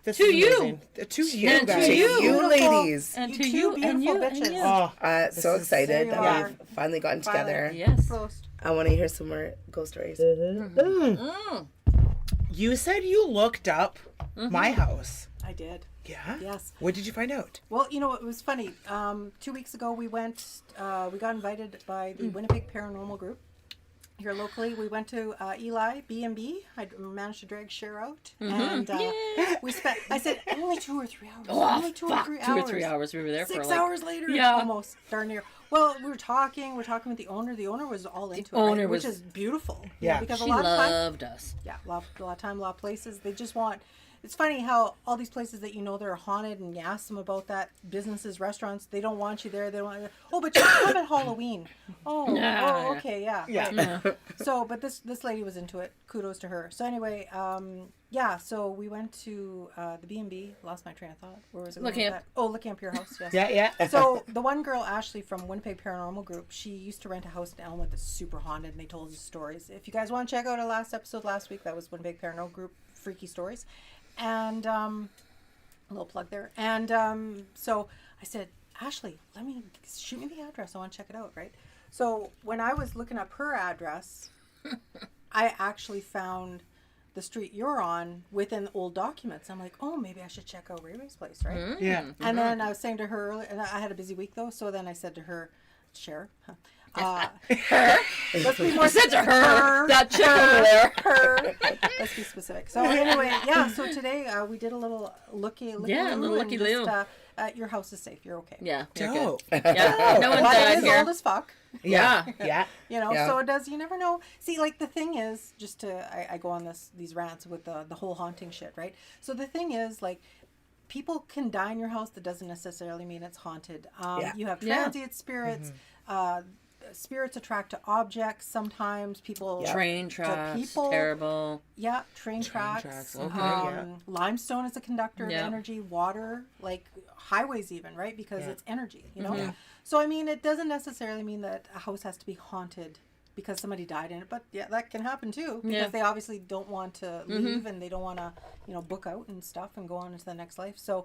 This To is you. amazing. To you And to guys. To you. you Beautiful. ladies. And You to two you and you beautiful and you. Oh, So is- excited There you that are. we've finally gotten together. Yes. Closed. I want to hear some more ghost stories. you said you looked up my house. I did. Yeah. Yes. What did you find out? Well, you know, it was funny. 2 weeks ago, we went, we got invited by the Winnipeg Paranormal Group here locally. We went to Eli B&B. I managed to drag Cher out. And we spent, I said, only 2 or 3 hours. Only two or 3 hours. 2 or 3 hours. We were there for 6 like. hours later, Yeah. almost, darn near. Well, we're talking with the owner. The owner was all into it, owner right? Which was- is beautiful. You Yeah. know, because She a lot of time, loved us. yeah, a lot of time, a lot of places, they just want. It's funny how all these places that you know they're haunted, and you ask them about that, businesses, restaurants, they don't want you there. They don't want you. Oh, but you come at Halloween. Oh, Yeah. okay, yeah. Yeah. So, but this lady was into it. Kudos to her. So anyway, yeah. So we went to the B&B. Lost my train of thought. Where was it? going Looking with up. that? Oh, looking up your house. Yes. Yeah. So the one girl, Ashley from Winnipeg Paranormal Group, she used to rent a house in Elmwood that's super haunted, and they told us stories. If you guys want to check out our last episode last week, that was Winnipeg Paranormal Group, Freaky Stories, and a little plug there. And so I said, Ashley, shoot me the address. I want to check it out, right? So when I was looking up her address, I actually found the street you're on within old documents. I'm like, oh, maybe I should check out Rae Rae's place, right? Yeah. And then I was saying to her earlier, and I had a busy week though, so then I said to her, Cher, let's be more said to her, that chick over there. her. Let's be specific. So anyway, yeah. So today we did a little looky Yeah, a little and looky-loo. just, your house is safe. You're okay. Yeah. You're Dope. good. Yeah. No one But died it is here. old as fuck. Yeah. Yeah. You know, Yeah. so it does. You never know. See, like the thing is, just I go on these rants with the whole haunting shit, right? So the thing is, like, people can die in your house. That doesn't necessarily mean it's haunted. Yeah. You have Yeah. transient spirits. Spirits attract to objects. Sometimes people Train to tracks. people. Terrible. Yeah, train tracks. tracks, okay, yeah. Limestone is a conductor Yeah. of energy. Water, like highways, even right, because Yeah. it's energy. You know. So I mean, it doesn't necessarily mean that a house has to be haunted because somebody died in it, but yeah, that can happen too because Yeah. they obviously don't want to leave and they don't want to, book out and stuff and go on into the next life. So,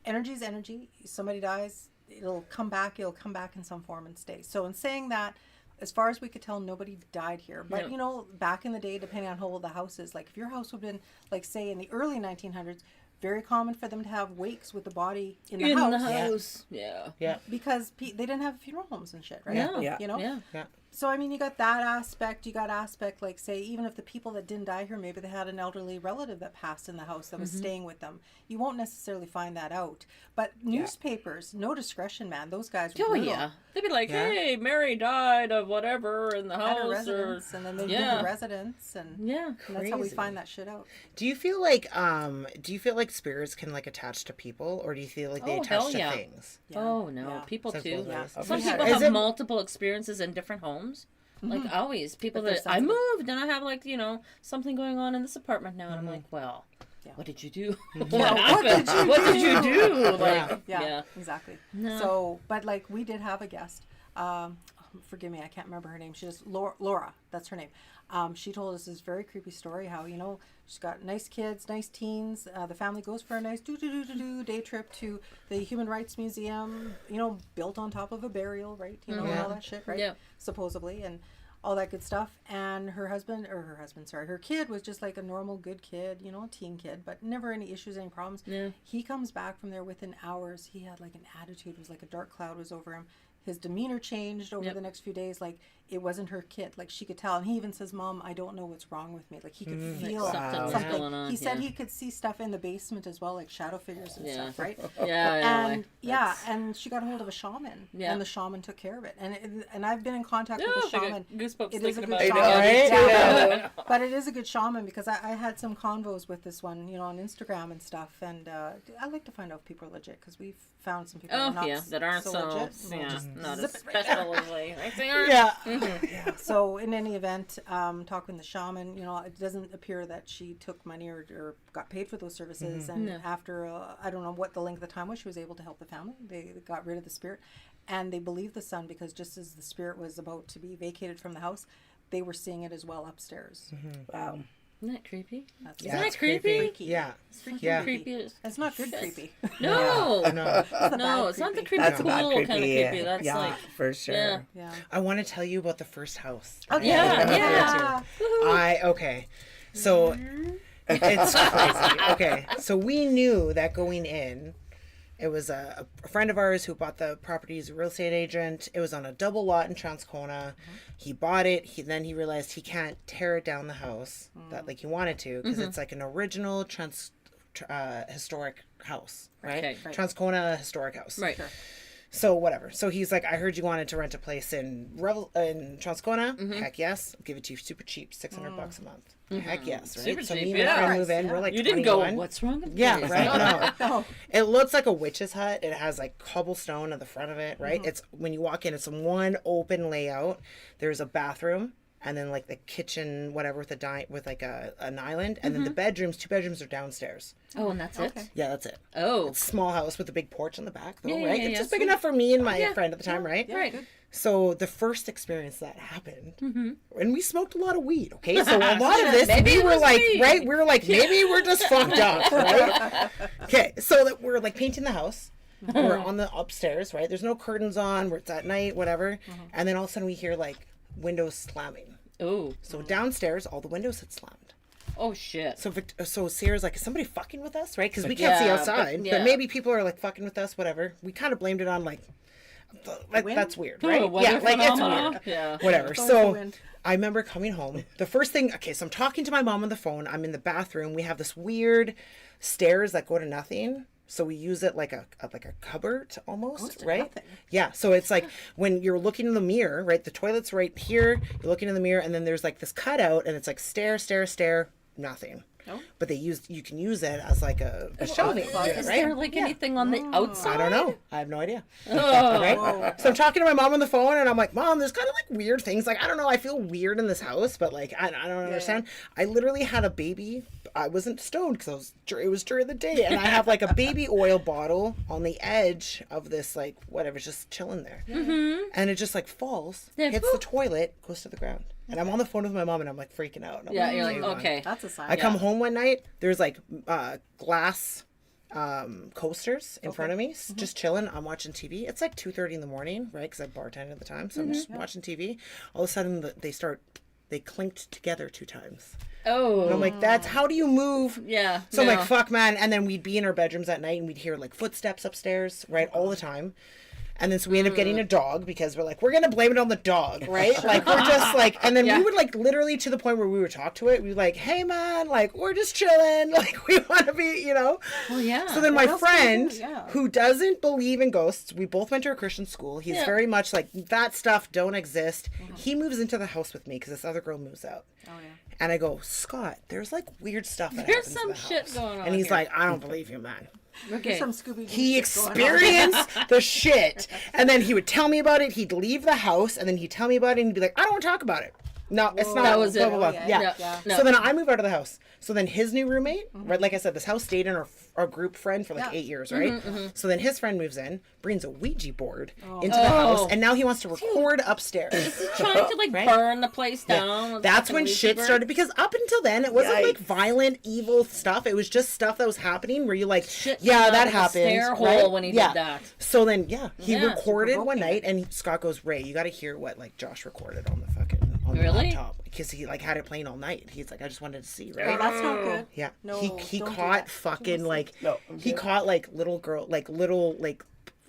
energy is energy. Somebody dies, it'll come back. It'll come back in some form and stay. So, in saying that, as far as we could tell, nobody died here. But No. back in the day, depending on how old the house is, like if your house would have been, like say in the early 1900s, very common for them to have wakes with the body in the house. Yeah. Yeah. Because they didn't have funeral homes and shit, right? No. Yeah. You know. Yeah. Yeah. So I mean, you got that aspect. You got aspect like say, even if the people that didn't die here, maybe they had an elderly relative that passed in the house that was staying with them. You won't necessarily find that out. But newspapers, no discretion, man. Those guys were Oh brutal. yeah. They'd be like, Yeah. "Hey, Mary died of whatever in the At a house," residence, and then they Yeah. do the residence, and yeah. that's how we Crazy. find that shit out. Do you feel like spirits can like attach to people, or do you feel like they Oh, attach hell to yeah. things? Oh no, Yeah. people Sounds too. both ways. Yeah. Some We had- people Is have it- multiple experiences in different homes. Like always, people But they're that I sensitive. moved and I have like something going on in this apartment now, and I'm like, well, Yeah. what did you do? what happened? did you What did you do? Like, Yeah, exactly. No. So, but like we did have a guest. Forgive me, I can't remember her name. She just Laura. That's her name. She told us this very creepy story. How she's got nice kids, nice teens. The family goes for a nice day trip to the Human Rights Museum. Built on top of a burial, right? And all that shit, right? Yeah. Supposedly, and all that good stuff. And her kid was just like a normal good kid, teen kid, but never any issues, any problems. Yeah. He comes back from there within hours. He had like an attitude. It was like a dark cloud was over him. His demeanor changed over Yep. the next few days. Like it wasn't her kid. Like she could tell. And he even says, "Mom, I don't know what's wrong with me." Like he could feel Something's something. going on, He said yeah. he could see stuff in the basement as well, like shadow figures and Yeah. stuff, right? Yeah. And she got a hold of a shaman, Yeah. and the shaman took care of it. And I've been in contact Yeah, with the I got shaman. goosebumps It is a thinking good about it. shaman. Right? Yeah. But it is a good shaman because I had some convos with this one, on Instagram and stuff. And I like to find out if people are legit because we've found some people Oh that are yeah, not that aren't so legit. yeah, Just not zip as it right special as they are. Yeah. So in any event, talking to the shaman, it doesn't appear that she took money or got paid for those services. And No. after, I don't know what the length of the time was, she was able to help the family. They got rid of the spirit, and they believed the son because just as the spirit was about to be vacated from the house, they were seeing it as well upstairs. Wow. Isn't that creepy? That's Isn't that it's creepy? freaky. Yeah. It's freaking Yeah. creepy. Creepy as It's not good creepy. no, No. the no, bad it's not the creepy. creepy That's a cool bad creepy. kind of creepy. That's yeah, like for sure. yeah. Yeah. I want to tell you about the first house. Okay. Yeah. Okay. So it's crazy. Okay. So we knew that going in, it was a friend of ours who bought the property. He's a real estate agent. It was on a double lot in Transcona. He bought it. Then he realized he can't tear it down the house that like he wanted to because it's like an original historic house, right? Okay. Right. Transcona historic house. Right. So whatever. So he's like, I heard you wanted to rent a place in Transcona. Heck yes, I'll give it to you super cheap, $600 a month. Heck yes, right? Super so cheap, me and yeah. my friend Nice, move in. yeah. We're like, You didn't 21. go. What's wrong with Yeah, this? right. No, No. it looks like a witch's hut. It has like cobblestone at the front of it, right? It's when you walk in, it's one open layout. There's a bathroom. And then like the kitchen, whatever, with like an island, and then the bedrooms. 2 bedrooms are downstairs. Oh, and that's Okay. it. Yeah, that's it. Oh, It's a small house with a big porch in the back, though, Yeah, right? yeah, It's yeah, just big sweet. enough for me and my Yeah. friend at the time, right? right. Good. So the first experience that happened, and we smoked a lot of weed. Okay, so a lot of this, Maybe we it were was like, weed. right? We were like, maybe we're just fucked up, right? Okay, so that we're like painting the house. We're on the upstairs, right? There's no curtains on. Where it's at night, whatever. And then all of a sudden we hear like windows slamming. Oh, So downstairs, all the windows had slammed. Oh shit. So Sarah's like, is somebody fucking with us, right? Because we can't see Yeah, outside, but maybe people are like fucking with us, whatever. We kind of blamed it on like that's weird, right? Weather Like it's phenomena. weird. Yeah. Whatever. It's the So wind. I remember coming home. The first thing, okay, so I'm talking to my mom on the phone. I'm in the bathroom. We have this weird stairs that go to nothing. So we use it like a cupboard almost, right? Nothing. Yeah. So it's like when you're looking in the mirror, right? The toilet's right here. You're looking in the mirror, and then there's like this cutout, and it's like stare, nothing. Oh. But you can use it as like a shelving unit, Is right? there like anything on the outside? I don't know. I have no idea. Oh. Right? So I'm talking to my mom on the phone, and I'm like, Mom, there's kind of like weird things. Like, I don't know. I feel weird in this house, but like, I don't understand. I literally had a baby. I wasn't stoned because it was during the day, and I have like a baby oil bottle on the edge of this, like, whatever, just chilling there. Mm-hmm. And it just like falls, Yeah. hits the toilet, goes to the ground. And I'm on the phone with my mom, and I'm like freaking out. And I'm Yeah, you're "Dude, like, okay. That's a sign. I come home one night. There's like glass coasters in front of me, just chilling. I'm watching TV. It's like 2:30 in the morning, right? Because I bartended at the time, so I'm just watching TV. All of a sudden, they clinked together 2 times. Oh. And I'm like, that's how do you move? Yeah. So I'm no. like, fuck, man. And then we'd be in our bedrooms at night, and we'd hear like footsteps upstairs, right, all the time. And then so we end up getting a dog because we're like, we're going to blame it on the dog, right? Like, we're just like, and then we would like literally to the point where we would talk to it. We were like, hey, man, like, we're just chilling. Like, we want to be, you know? Well, yeah. So then my else can you friend do? Yeah. who doesn't believe in ghosts, we both went to a Christian school. He's Yeah. very much like, that stuff don't exist. He moves into the house with me because this other girl moves out. Oh, yeah. And I go, Scott, there's like weird stuff that There's happens some in the shit house. going on And he's here. like, I don't believe you, man. Okay. Some Scooby-Doo He shit going on. experienced the shit. And then he would tell me about it. He'd leave the house and then he'd tell me about it and he'd be like, I don't want to talk about it. No, it's not. That was blah, it. blah, blah. Oh, Yeah. yeah. Yeah. No. So then I move out of the house. So then his new roommate, right, like I said, this house stayed in our group friend for like Yeah. 8 years, right? So then his friend moves in, brings a Ouija board into the Oh. house, and now he wants to record upstairs. Trying to like Right? burn the place down. with That's fucking when Ouija shit board. started, because up until then it wasn't like Yikes. violent, evil stuff. It was just stuff that was happening where you like, Shit yeah, came that out of the happened. stair hole right? when he yeah. did that. So then, he Yeah. recorded one Provoking night, and Scott goes, Ray, you got to hear what like Josh recorded on the fucking on the Really? laptop, because he like had it playing all night. He's like, I just wanted to see, Oh, right? that's not good. Yeah, No, he don't do caught that. fucking like No, I'm he good. caught like little girl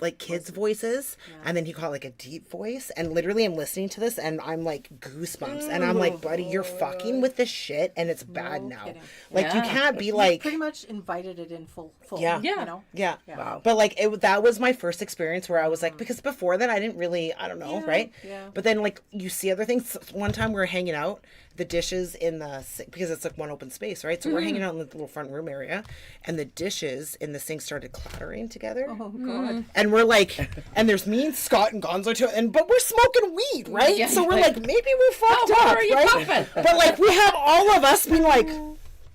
like kids' voices, and then he caught like a deep voice, and literally I'm listening to this and I'm like goosebumps, and I'm like, buddy, you're fucking with this shit, and it's bad now. kidding. Like you Yeah. can't be You like, pretty much invited it in full. Yeah. Yeah. You know? yeah. Yeah. But like that was my first experience where I was like, because before that I didn't really, I don't know, Yeah, right? yeah. But then like you see other things. One time we were hanging out, the dishes in the sink, because it's like one open space, right? So we're hanging out in the little front room area, and the dishes in the sink started clattering together. Oh, God. And we're like, and there's me and Scott and Gonzo too, but we're smoking weed, right? Yeah, so we're like, like, maybe we're fucked what up, are you right? puffing? But like we have all of us being like,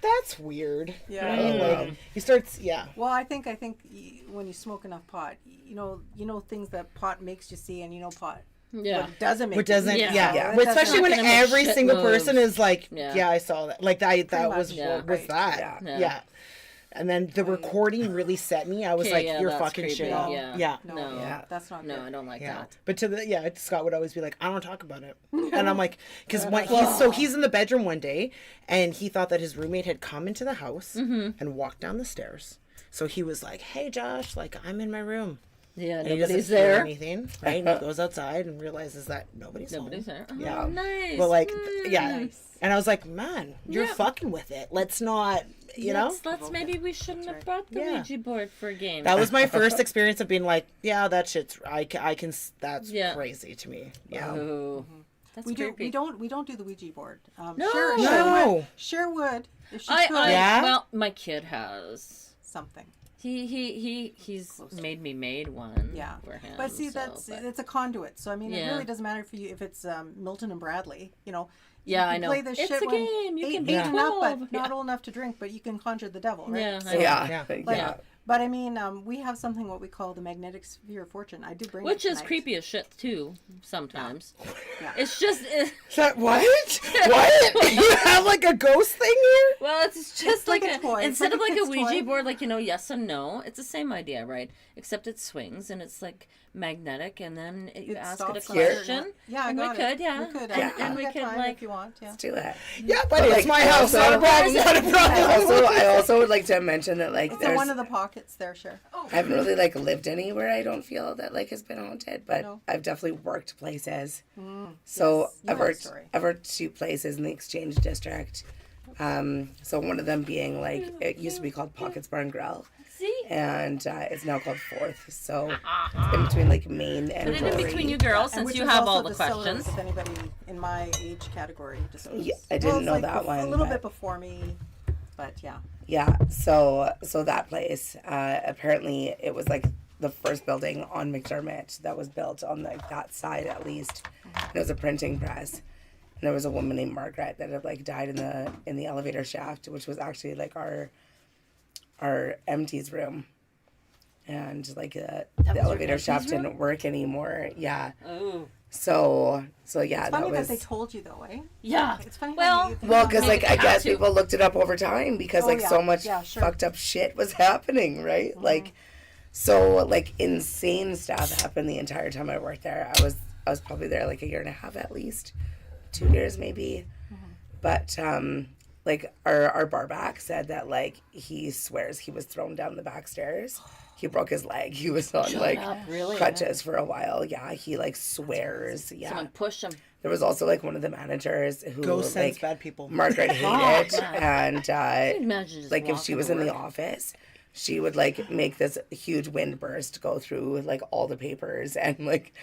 that's weird. Yeah. Right? Like he starts, yeah. Well, I think when you smoke enough pot, you know things that pot makes you see, and you know pot. Yeah. What doesn't make What doesn't, Yeah. yeah. Yeah. But That especially when doesn't make every shit single moves. person is like, Yeah. yeah, I saw that. Like that much, was yeah. what was Right. that? Yeah. Yeah. And then the recording really set me. I was Okay, like, yeah, you're that's fucking creepy. shit up. Yeah. Yeah. No, No. Yeah. that's not No, good. I don't like Yeah. that. But Scott would always be like, I don't talk about it. And I'm like, because he's in the bedroom one day, and he thought that his roommate had come into the house and walked down the stairs. So he was like, hey, Josh, like, I'm in my room. Yeah, And he nobody's doesn't hear there. anything, right? And he goes outside and realizes that nobody's Nobody's home. there. Oh, Yeah. nice. But like, Mm. yeah. Nice. And I was like, man, you're Yeah. fucking with it. Let's not, you know? Let's maybe we shouldn't have brought the Yeah. Ouija board for a game. That was my first experience of being like, yeah, that shit's, I can, that's Yeah. crazy to me. Yeah. Ooh. That's We creepy. don't do the Ouija board. No. Cher would if she I, could. Yeah? well, my kid has. Something. He's made me made one. Yeah, For him, but see, it's a conduit. So I mean, it Yeah. really doesn't matter for you if it's Milton and Bradley. You know. Yeah, you I can know. Play this It's shit a when game. You eight, can be eight and up, 12. but not old enough to drink. But you can conjure the devil, right? Yeah, I So, know. Yeah. like, Yeah. But I mean, we have something what we call the magnetic sphere of fortune. I do bring Which it is tonight. creepy as shit too. Sometimes. Yeah. It's just. What? What? You have like a ghost thing here? Well, it's just like like a toy. It's instead like of like a kid's Ouija toy. board, like, yes and no. It's the same idea, right? Except it swings and it's like magnetic, and then you It ask it a stops on a certain question. one. Yeah, I and got we it. could, yeah. We could. And we we got could, time like, if you want. Yeah. Let's do that. Yeah, buddy, But, it's my house. Not a problem. Not a problem. I also would like to mention that like It's in there's one of the pockets there, Cher. I haven't really like lived anywhere I don't feel that like has been haunted, but No. I've definitely worked places. So Yes, you I've have a worked story. I've worked 2 places in the Exchange District. So one of them being like it used to be called Pockets Bar and Grill, See? and it's now called Fourth. So it's in between like Maine and Put it in Drury. between you girls, And since which you is have all also the Distillers, questions. If anybody in my age category distillers. Yeah, I didn't know that A one, little but- bit before me, but yeah. Yeah, so that place apparently it was like the first building on McDermott that was built on like that side at least. And it was a printing press, and there was a woman named Margaret that had like died in the elevator shaft, which was actually like our MT's room, and like the was your elevator shaft MT's room? didn't work anymore. Yeah, Oh. so yeah, It's that funny was. that they told you though, eh? Yeah. It's funny. Well, how you think Well, about because it. like I Maybe guess have to. people looked it up over time because Oh, like yeah. so much Yeah, sure. fucked up shit was happening, right? Like, so like insane stuff happened the entire time I worked there. I was probably there like a year and a half at least, 2 years maybe. But like our bar back said that like he swears he was thrown down the back stairs. He broke his leg. He was on like up, really? crutches for a while. Yeah, he like swears. Yeah. Someone push them. There was also like one of the managers who Ghost sense like bad people. Margaret hated, and Imagine just like if walking she was to in the work. office, she would like make this huge wind burst go through like all the papers, and like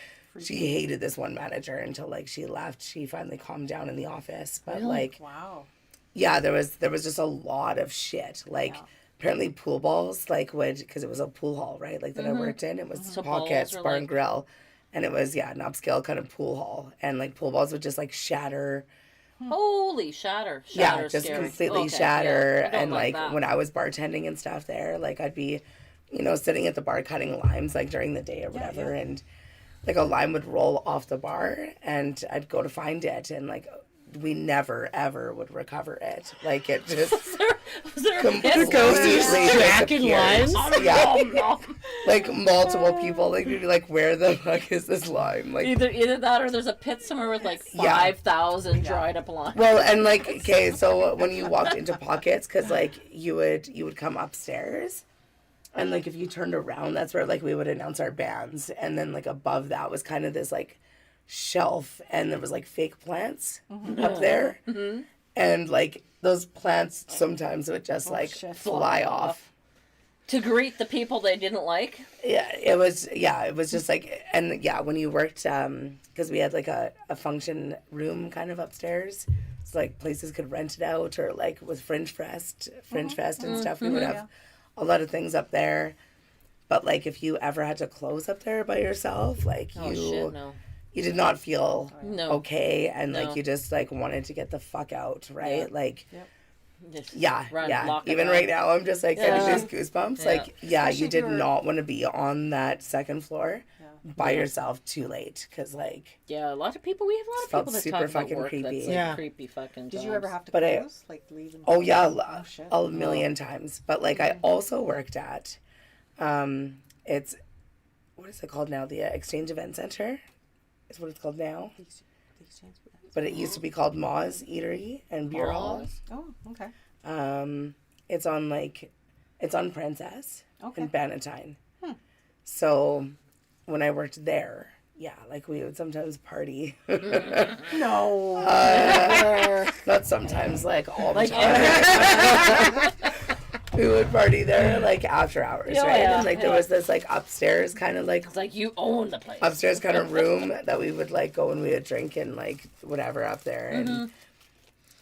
she hated this one manager until like she left. She finally calmed down in the office, but like Wow. yeah, there was just a lot of shit. Like apparently pool balls like would because it was a pool hall, right? Like that I worked in. It was So Pockets balls were, Bar and like- Grill, and it was an upscale kind of pool hall, and like pool balls would just like shatter. Holy shatter. Yeah, Shatter just scary. completely Okay, shatter. yeah, I don't And like that. when I was bartending and stuff there, like I'd be, sitting at the bar cutting limes like during the day or whatever, and like a lime would roll off the bar, and I'd go to find it, and like we never ever would recover it. Like it just Was there a completely pit? Jacking disappeared. limes? Yeah, like multiple people like would be like, where the fuck is this lime? Like Either that or there's a pit somewhere with like Yeah. 5,000 dried up lime. well, and like okay, so when you walked into Pockets, because like you would come upstairs, and like if you turned around, that's where like we would announce our bands, and then like above that was kind of this like shelf, and there was like fake plants up there, and like those plants sometimes would just like shit. fly off. To greet the people they didn't like. Yeah, it was just like, and yeah, when you worked, because we had like a function room kind of upstairs, so like places could rent it out, or like with Fringe Fest and stuff, we would have a lot of things up there. But like if you ever had to close up there by yourself, like Oh shit, no. you did not feel No. okay, and No. like you just like wanted to get the fuck out, right? Yeah. Like Just yeah, run, yeah. lock it Even up. right now, I'm just like getting Yeah. these goosebumps. Yeah. Like, yeah, Especially you if did you're- not want to be on that second floor by yourself too late, because like, Yeah, a lot of people. We have a lot of Felt people that super talk about fucking work creepy. that's like Yeah. creepy fucking. Did you jobs. ever have to But I- close? Like leave and oh yeah, shit. a million times. But like, I also worked at, it's, what is it called now? The Exchange Event Center is what it's called now. But it used to be called Ma's Eatery and Beer Hall. Ma's? Oh, okay. It's on Princess Okay. in Bannatyne. So when I worked there, yeah, like we would sometimes party. No. Not sometimes, like all the time. We would party there like after hours, Yeah, right? yeah, And like there yeah. was this like upstairs kind of like It's like you own the place. upstairs kind of room that we would like go and we would drink and like whatever up there,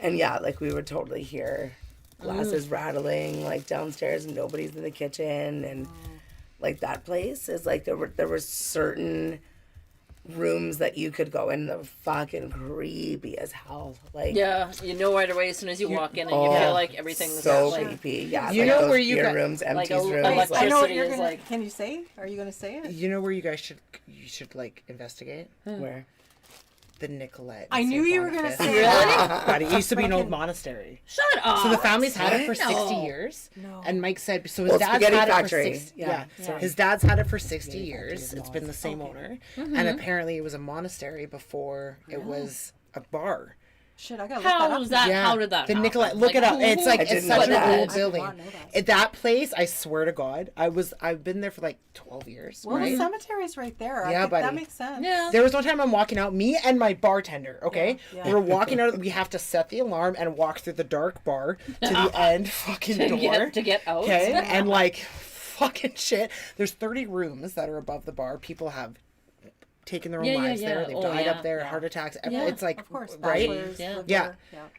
and yeah, like we would totally hear glasses rattling like downstairs, and nobody's in the kitchen, and like that place is like there were certain rooms that you could go in that were fucking creepy as hell. Like Yeah, you know right away as soon as you walk in, and you Oh, feel like everything's so like creepy. Yeah, You like know those where you beer got- rooms, like empties a- rooms. like- I know what Electricity you're is gonna. like- Can you say? Are you gonna say it? You know where you guys should like investigate? where the Nicolette. I knew you were going to say Really? that. But it used to be an old monastery. Shut up. So the family's had it for No. 60 years. No. And Mike said, so his Well, dad's spaghetti had factory. it for 60 Yeah. yeah. His dad's had it for 60 years. It's been the same owner. Mm-hmm. And apparently it was a monastery before it was a bar. Shit, I got to look that How up. was that? Yeah. How did that The happen? Nicolette, look Like, it up. who- It's like, I it's didn't such know an that. old I did building. not know that. That place, I swear to God, I've been there for like 12 years. Well, right? the cemetery's right there. Yeah, That buddy. makes sense. Yeah. There was one time I'm walking out, me and my bartender, okay? Yeah. We were walking out, we have to set the alarm and walk through the dark bar to the end fucking door. to get out. Okay? And like, fucking shit. There's 30 rooms that are above the bar. People have taken their own Yeah, yeah, lives there. yeah. They've Oh, died yeah. up there, heart attacks. Yeah. It's like, Of course, right? bachelors Yeah. live Yeah.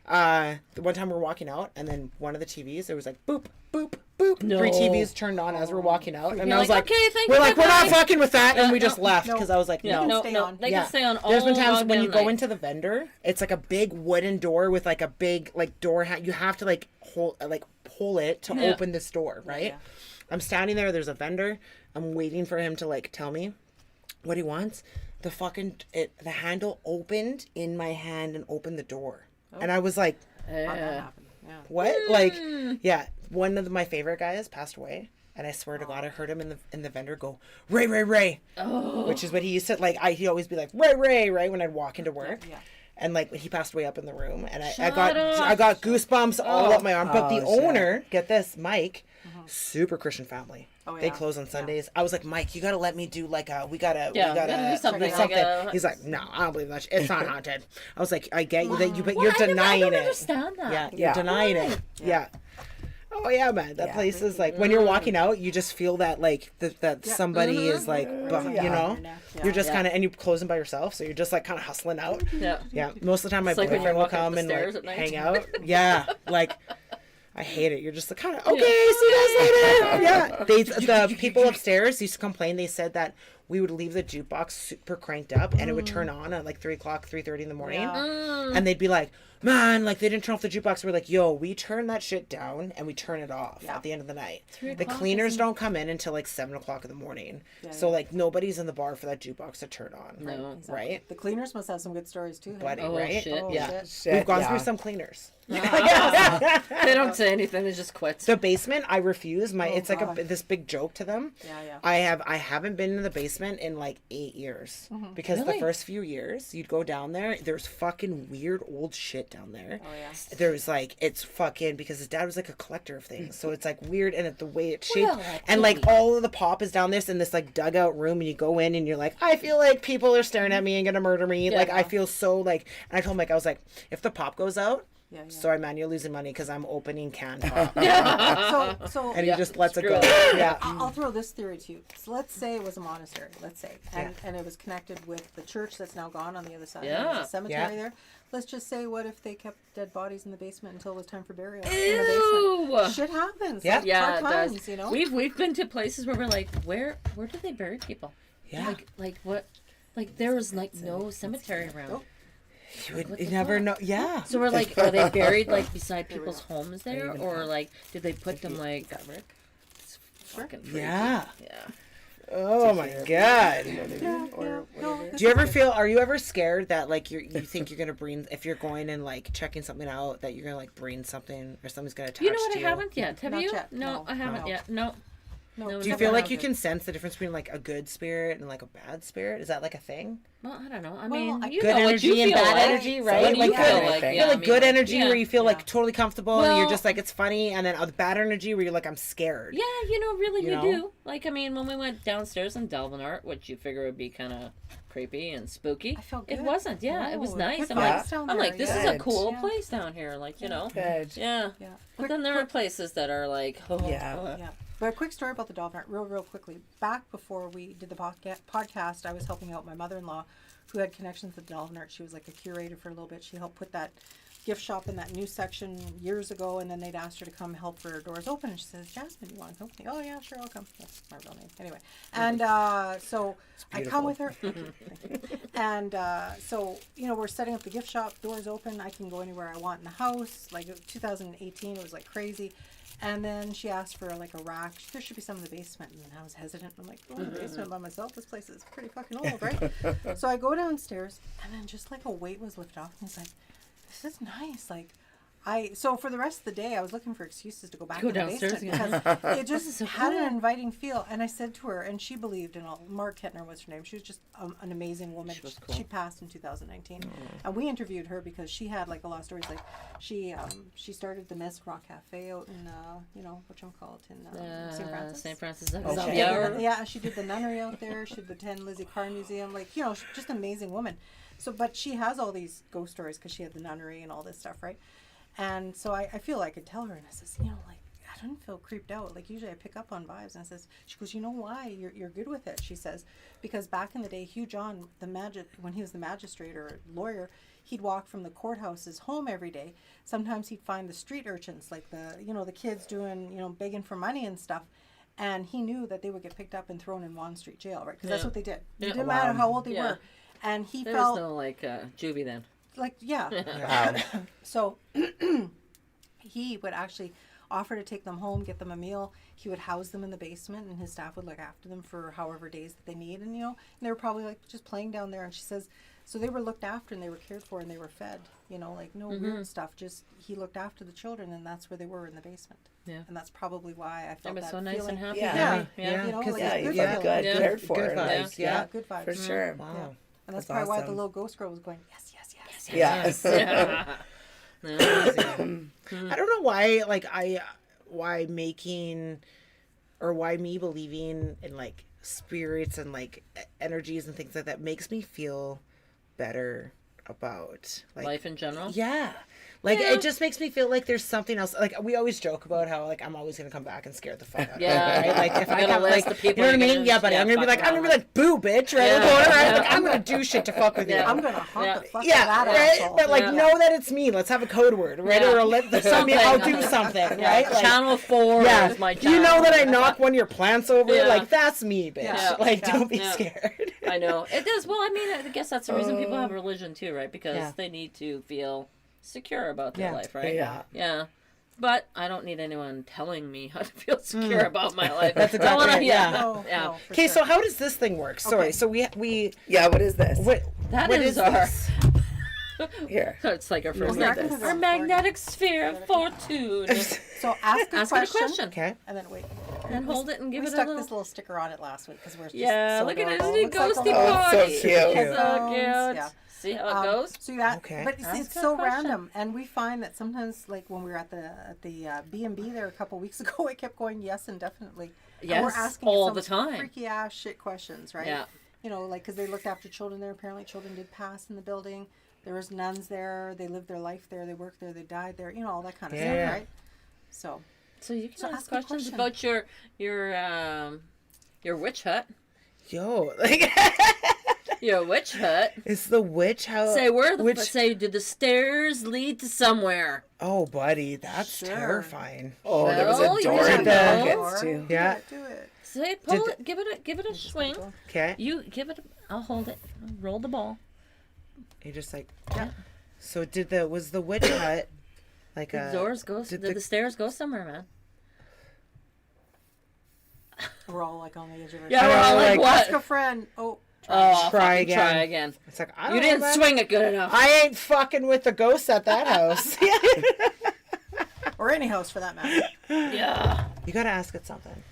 there. The one time we're walking out, and then one of the TVs, it was like boop, boop, boop. No. 3 TVs turned on as we're walking out, and You're I was like, like, "Okay, thank we're you, like, we're not bye-bye." fucking with that, and we Yeah, just left no. because I was like, No, no. no, stay no. on. They can stay on all There's been times when you go night. into the vendor, it's like a big wooden door with like a big like door. You have to like pull it to Yeah. open this door, right? yeah. I'm standing there. There's a vendor. I'm waiting for him to like tell me what he wants. The handle opened in my hand and opened the door, and I was like, That happened. Yeah. what? Like, yeah. One of my favorite guys passed away, and I swear to God, I heard him in the vendor go, Rae, Rae, Rae, which is what he used to like. He'd always be like, Rae, Rae, right when I'd walk into work. Yeah. And like he passed away up in the room, and I Shut got up. goosebumps all up my arm. But the Oh, shit. owner, get this, Mike, super Christian family. Oh, They yeah. close on Sundays. I was like, Mike, you gotta let me do like we gotta we gotta do something, like a- He's like, no, I don't believe that. It's not haunted. I was like, I get you that you, but Well, you're I don't denying it. understand that. Yeah, you're Yeah. denying it. Yeah. Oh yeah, man. That Yeah. place is like when you're walking out, you just feel that like that somebody is like, you know, Yeah. you're just Yeah. kind of and you're closing by yourself, so you're just like kind of hustling out. Yeah. Yeah, most of the time my It's like when boyfriend you're will walking up come the and stairs like at night. hang out. Yeah, like I hate it. You're just like kind of okay. See you guys later. Yeah, the people upstairs used to complain. They said that we would leave the jukebox super cranked up and it would turn on at like 3:00, 3:30 in the morning, Yeah. and they'd be like, "Man, like they didn't turn off the jukebox." We're like, "Yo, we turn that shit down and we turn it off at the end of the night." 3 The o'clock cleaners don't come in until like 7:00 in the morning, so like nobody's in the bar for that jukebox to turn on. No. Right? The cleaners must have some good stories too. hey? Buddy, Oh, right? shit. Yeah. Shit. We've gone yeah. through some cleaners. They don't say anything. They just quit. The basement, I refuse. It's like God. this big joke to them. Yeah. I haven't been in the basement in like 8 years because Really? the first few years you'd go down there. There's fucking weird old shit down there. Oh yeah. There's like it's fucking because his dad was like a collector of things, so it's like weird and the way it's shaped, Well, that and could like be. all of the pop is down this in this like dugout room, and you go in and you're like, I feel like people are staring at me and gonna murder me. Yeah. Like I feel so like, and I told Mike I was like, if the pop goes out. Yeah. Sorry, man, you're losing money because I'm opening canned pop. So And he just lets it screw go. it. Yeah. I'll throw this theory to you. So let's say it was a monastery. Let's say, and it was connected with the church that's now gone on the other side. Yeah. There's a cemetery Yeah. there. Let's just say, what if they kept dead bodies in the basement until it was time for burial? In the basement. Ew. Shit happens. Yeah. Like, Yeah, hard it times, does. you know. We've been to places where we're like, where did they bury people? Yeah. Like what? Like there was like no cemetery around. Oh. You would What the never fuck? know. Yeah. So we're like, are they buried like beside people's homes there, or like did they put them like? It's fucking freaky. Yeah. Yeah. Oh my god. No, Do you ever feel? Are you ever scared that like you think you're gonna bring if you're going and like checking something out that you're gonna like bring something or something's gonna attach You know what? to I you? haven't yet. Have Not you? yet. No, No. I haven't No. yet. No. No, No, Do you never feel like have you it. can sense the difference between like a good spirit and like a bad spirit? Is that like a thing? Well, I don't know. I Well, mean, I- you Good know what energy you and feel bad like. energy, So right? what do you Like feel good- like? I feel I like mean, good energy yeah. where you feel Yeah. like totally comfortable and you're Well- just like it's funny, and then the bad energy where you're like I'm scared. Yeah, really, You we know? do. Like, I mean, when we went downstairs in Delvinart, which you figure would be kind of creepy and spooky, I felt it good. wasn't. Yeah, it was Oh, nice. good I'm like, vibes down I'm there, like, this yeah. is a Good. cool Yeah. place down here. Like, you know, Good. yeah. Yeah. But then there are places that are like, oh, Yeah. Yeah. But a quick story about the Dolphin, real quickly. Back before we did the podcast, I was helping out my mother-in-law who had connections with the Dolphin Art. She was like a curator for a little bit. She helped put that gift shop in that new section years ago, and then they'd asked her to come help her doors open, and she says, Jasmine, you want to help me? Oh yeah, sure, I'll come. That's my real name. Anyway, and so I come with her. Thank you. And so, you know, we're setting up the gift shop, doors open, I can go anywhere I want in the house. Like 2018, it was like crazy. And then she asked for like a rack. There should be some in the basement. And then I was hesitant. I'm like, go in the basement by myself. This place is pretty fucking old, right? So I go downstairs, and then just like a weight was lifted off. And he's like, this is nice. Like, so for the rest of the day, I was looking for excuses to go back to the downstairs basement because it just had an inviting feel. And I said to her, and she believed in all. Mark Kettner was her name. She was just an amazing woman. She was cool. She passed in 2019, and we interviewed her because she had like a lot of stories. Like she started the Mess Rock Cafe out in you know whatchamacallit in St. Francis. St. Francis. Okay. Yeah, she did the nunnery out there. She did the 10 Lizzie Carr Museum. Like, you know, just an amazing woman. So, but she has all these ghost stories because she had the nunnery and all this stuff, right? And so I feel I could tell her, and I says, you know, like, I don't feel creeped out. Like, usually I pick up on vibes. And I says, she goes, you know why? You're good with it, she says. Because back in the day, Hugh John, when he was the magistrate or lawyer, he'd walk from the courthouses home every day. Sometimes he'd find the street urchins, like the kids doing, begging for money and stuff. And he knew that they would get picked up and thrown in Vaughan Street Jail, right? Because that's what they did. It didn't matter how old they were. And he there felt... was no, juvie then. Like, yeah. Wow. So he would actually offer to take them home, get them a meal. He would house them in the basement, and his staff would look after them for however days that they need. And, and they were probably, like, just playing down there. And she says, so they were looked after, and they were cared for, and they were fed. Like, no weird stuff. Just he looked after the children, and that's where they were, in the basement. Yeah. And that's probably why I felt It was that so nice feeling. and happy. Yeah. Yeah. You good felt feeling. good, cared for. Good vibes. Like, Yeah, good vibes. for sure. Wow. Yeah. And that's That's probably why the awesome. little ghost girl was going, yes. Yeah. I don't know why making or why me believing in like spirits and like energies and things like that makes me feel better about like Life in general? Yeah. Like it just makes me feel like there's something else. Like we always joke about how like I'm always gonna come back and scare the fuck out of Yeah. you, right? Like if I You're gonna come list like the people you know what I you're mean? gonna- Yeah, buddy. yeah, I'm gonna be fuck like, boo, bitch, right? Yeah. Right? Yeah. Like I'm gonna do shit to fuck with you. Yeah. I'm going to haunt Yeah. the fuck Yeah, out of that right. asshole. But like, Yeah. know that it's me. Let's have a code word, right? Yeah. Or let Something. I'll do something, Yeah. right? Like, Channel 4 yeah. is my Do channel. you know that I knock one of your plants over? Yeah. Like that's me, bitch. Yeah. Like Yeah. don't be Yeah. scared. I know. It does. Well, I mean, I guess that's the reason people have religion too, right? Because Yeah. they need to feel secure about their Yeah. life, right? Yeah. Yeah. But I don't need anyone telling me how to feel secure about my life. That's I exactly wanna- right. Yeah. No, Yeah. no, for Okay, sure. so how does this thing work? Sorry, Okay. so we Yeah, what is this? what That what is our- this? Here. It's like our first Yeah, like I can this. put it Our on magnetic sphere of fortune. So ask a Ask it a question. question. Okay. And then wait. And hold it and give we it a stuck little... this little sticker on it last week because we're just Yeah, so look at it. adorable. Isn't it Looks like a ghosty little- Oh, so party? cute. It's so Headphones, cute. yeah. See how it goes? So that, Okay. but it's Ask a so question. random, and we find that sometimes, like when we were at the B&B there a couple weeks ago, it kept going yes and definitely. And we're Yes, asking all some the time. freaky ass shit questions, right? Yeah. Like because they looked after children there. Apparently, children did pass in the building. There was nuns there. They lived their life there. They worked there. They died there. All that kind of Yeah. stuff, right? So So you can So ask ask a questions question. about your witch hut. Yo, like Your witch hut. is the witch house? Say where the which? say did the stairs lead to somewhere? Oh, buddy, that's Sure. terrifying. Oh, there was Well, a you door never in the know. pockets too. Yeah. Do it. Say pull Did it, give it a swing. Okay, You give it. I'll hold it. Roll the ball. you just like Yeah. So was the witch hut like The a doors go. Did the stairs go somewhere, man? We're all like on the edge of our Yeah, seat. we're all like, like, Ask a what? friend. Oh, Oh, Try fucking try again. again. It's like I don't You know, didn't man. swing it good enough. I ain't fucking with the ghosts at that house. or any house for that matter. Yeah. You gotta ask it something.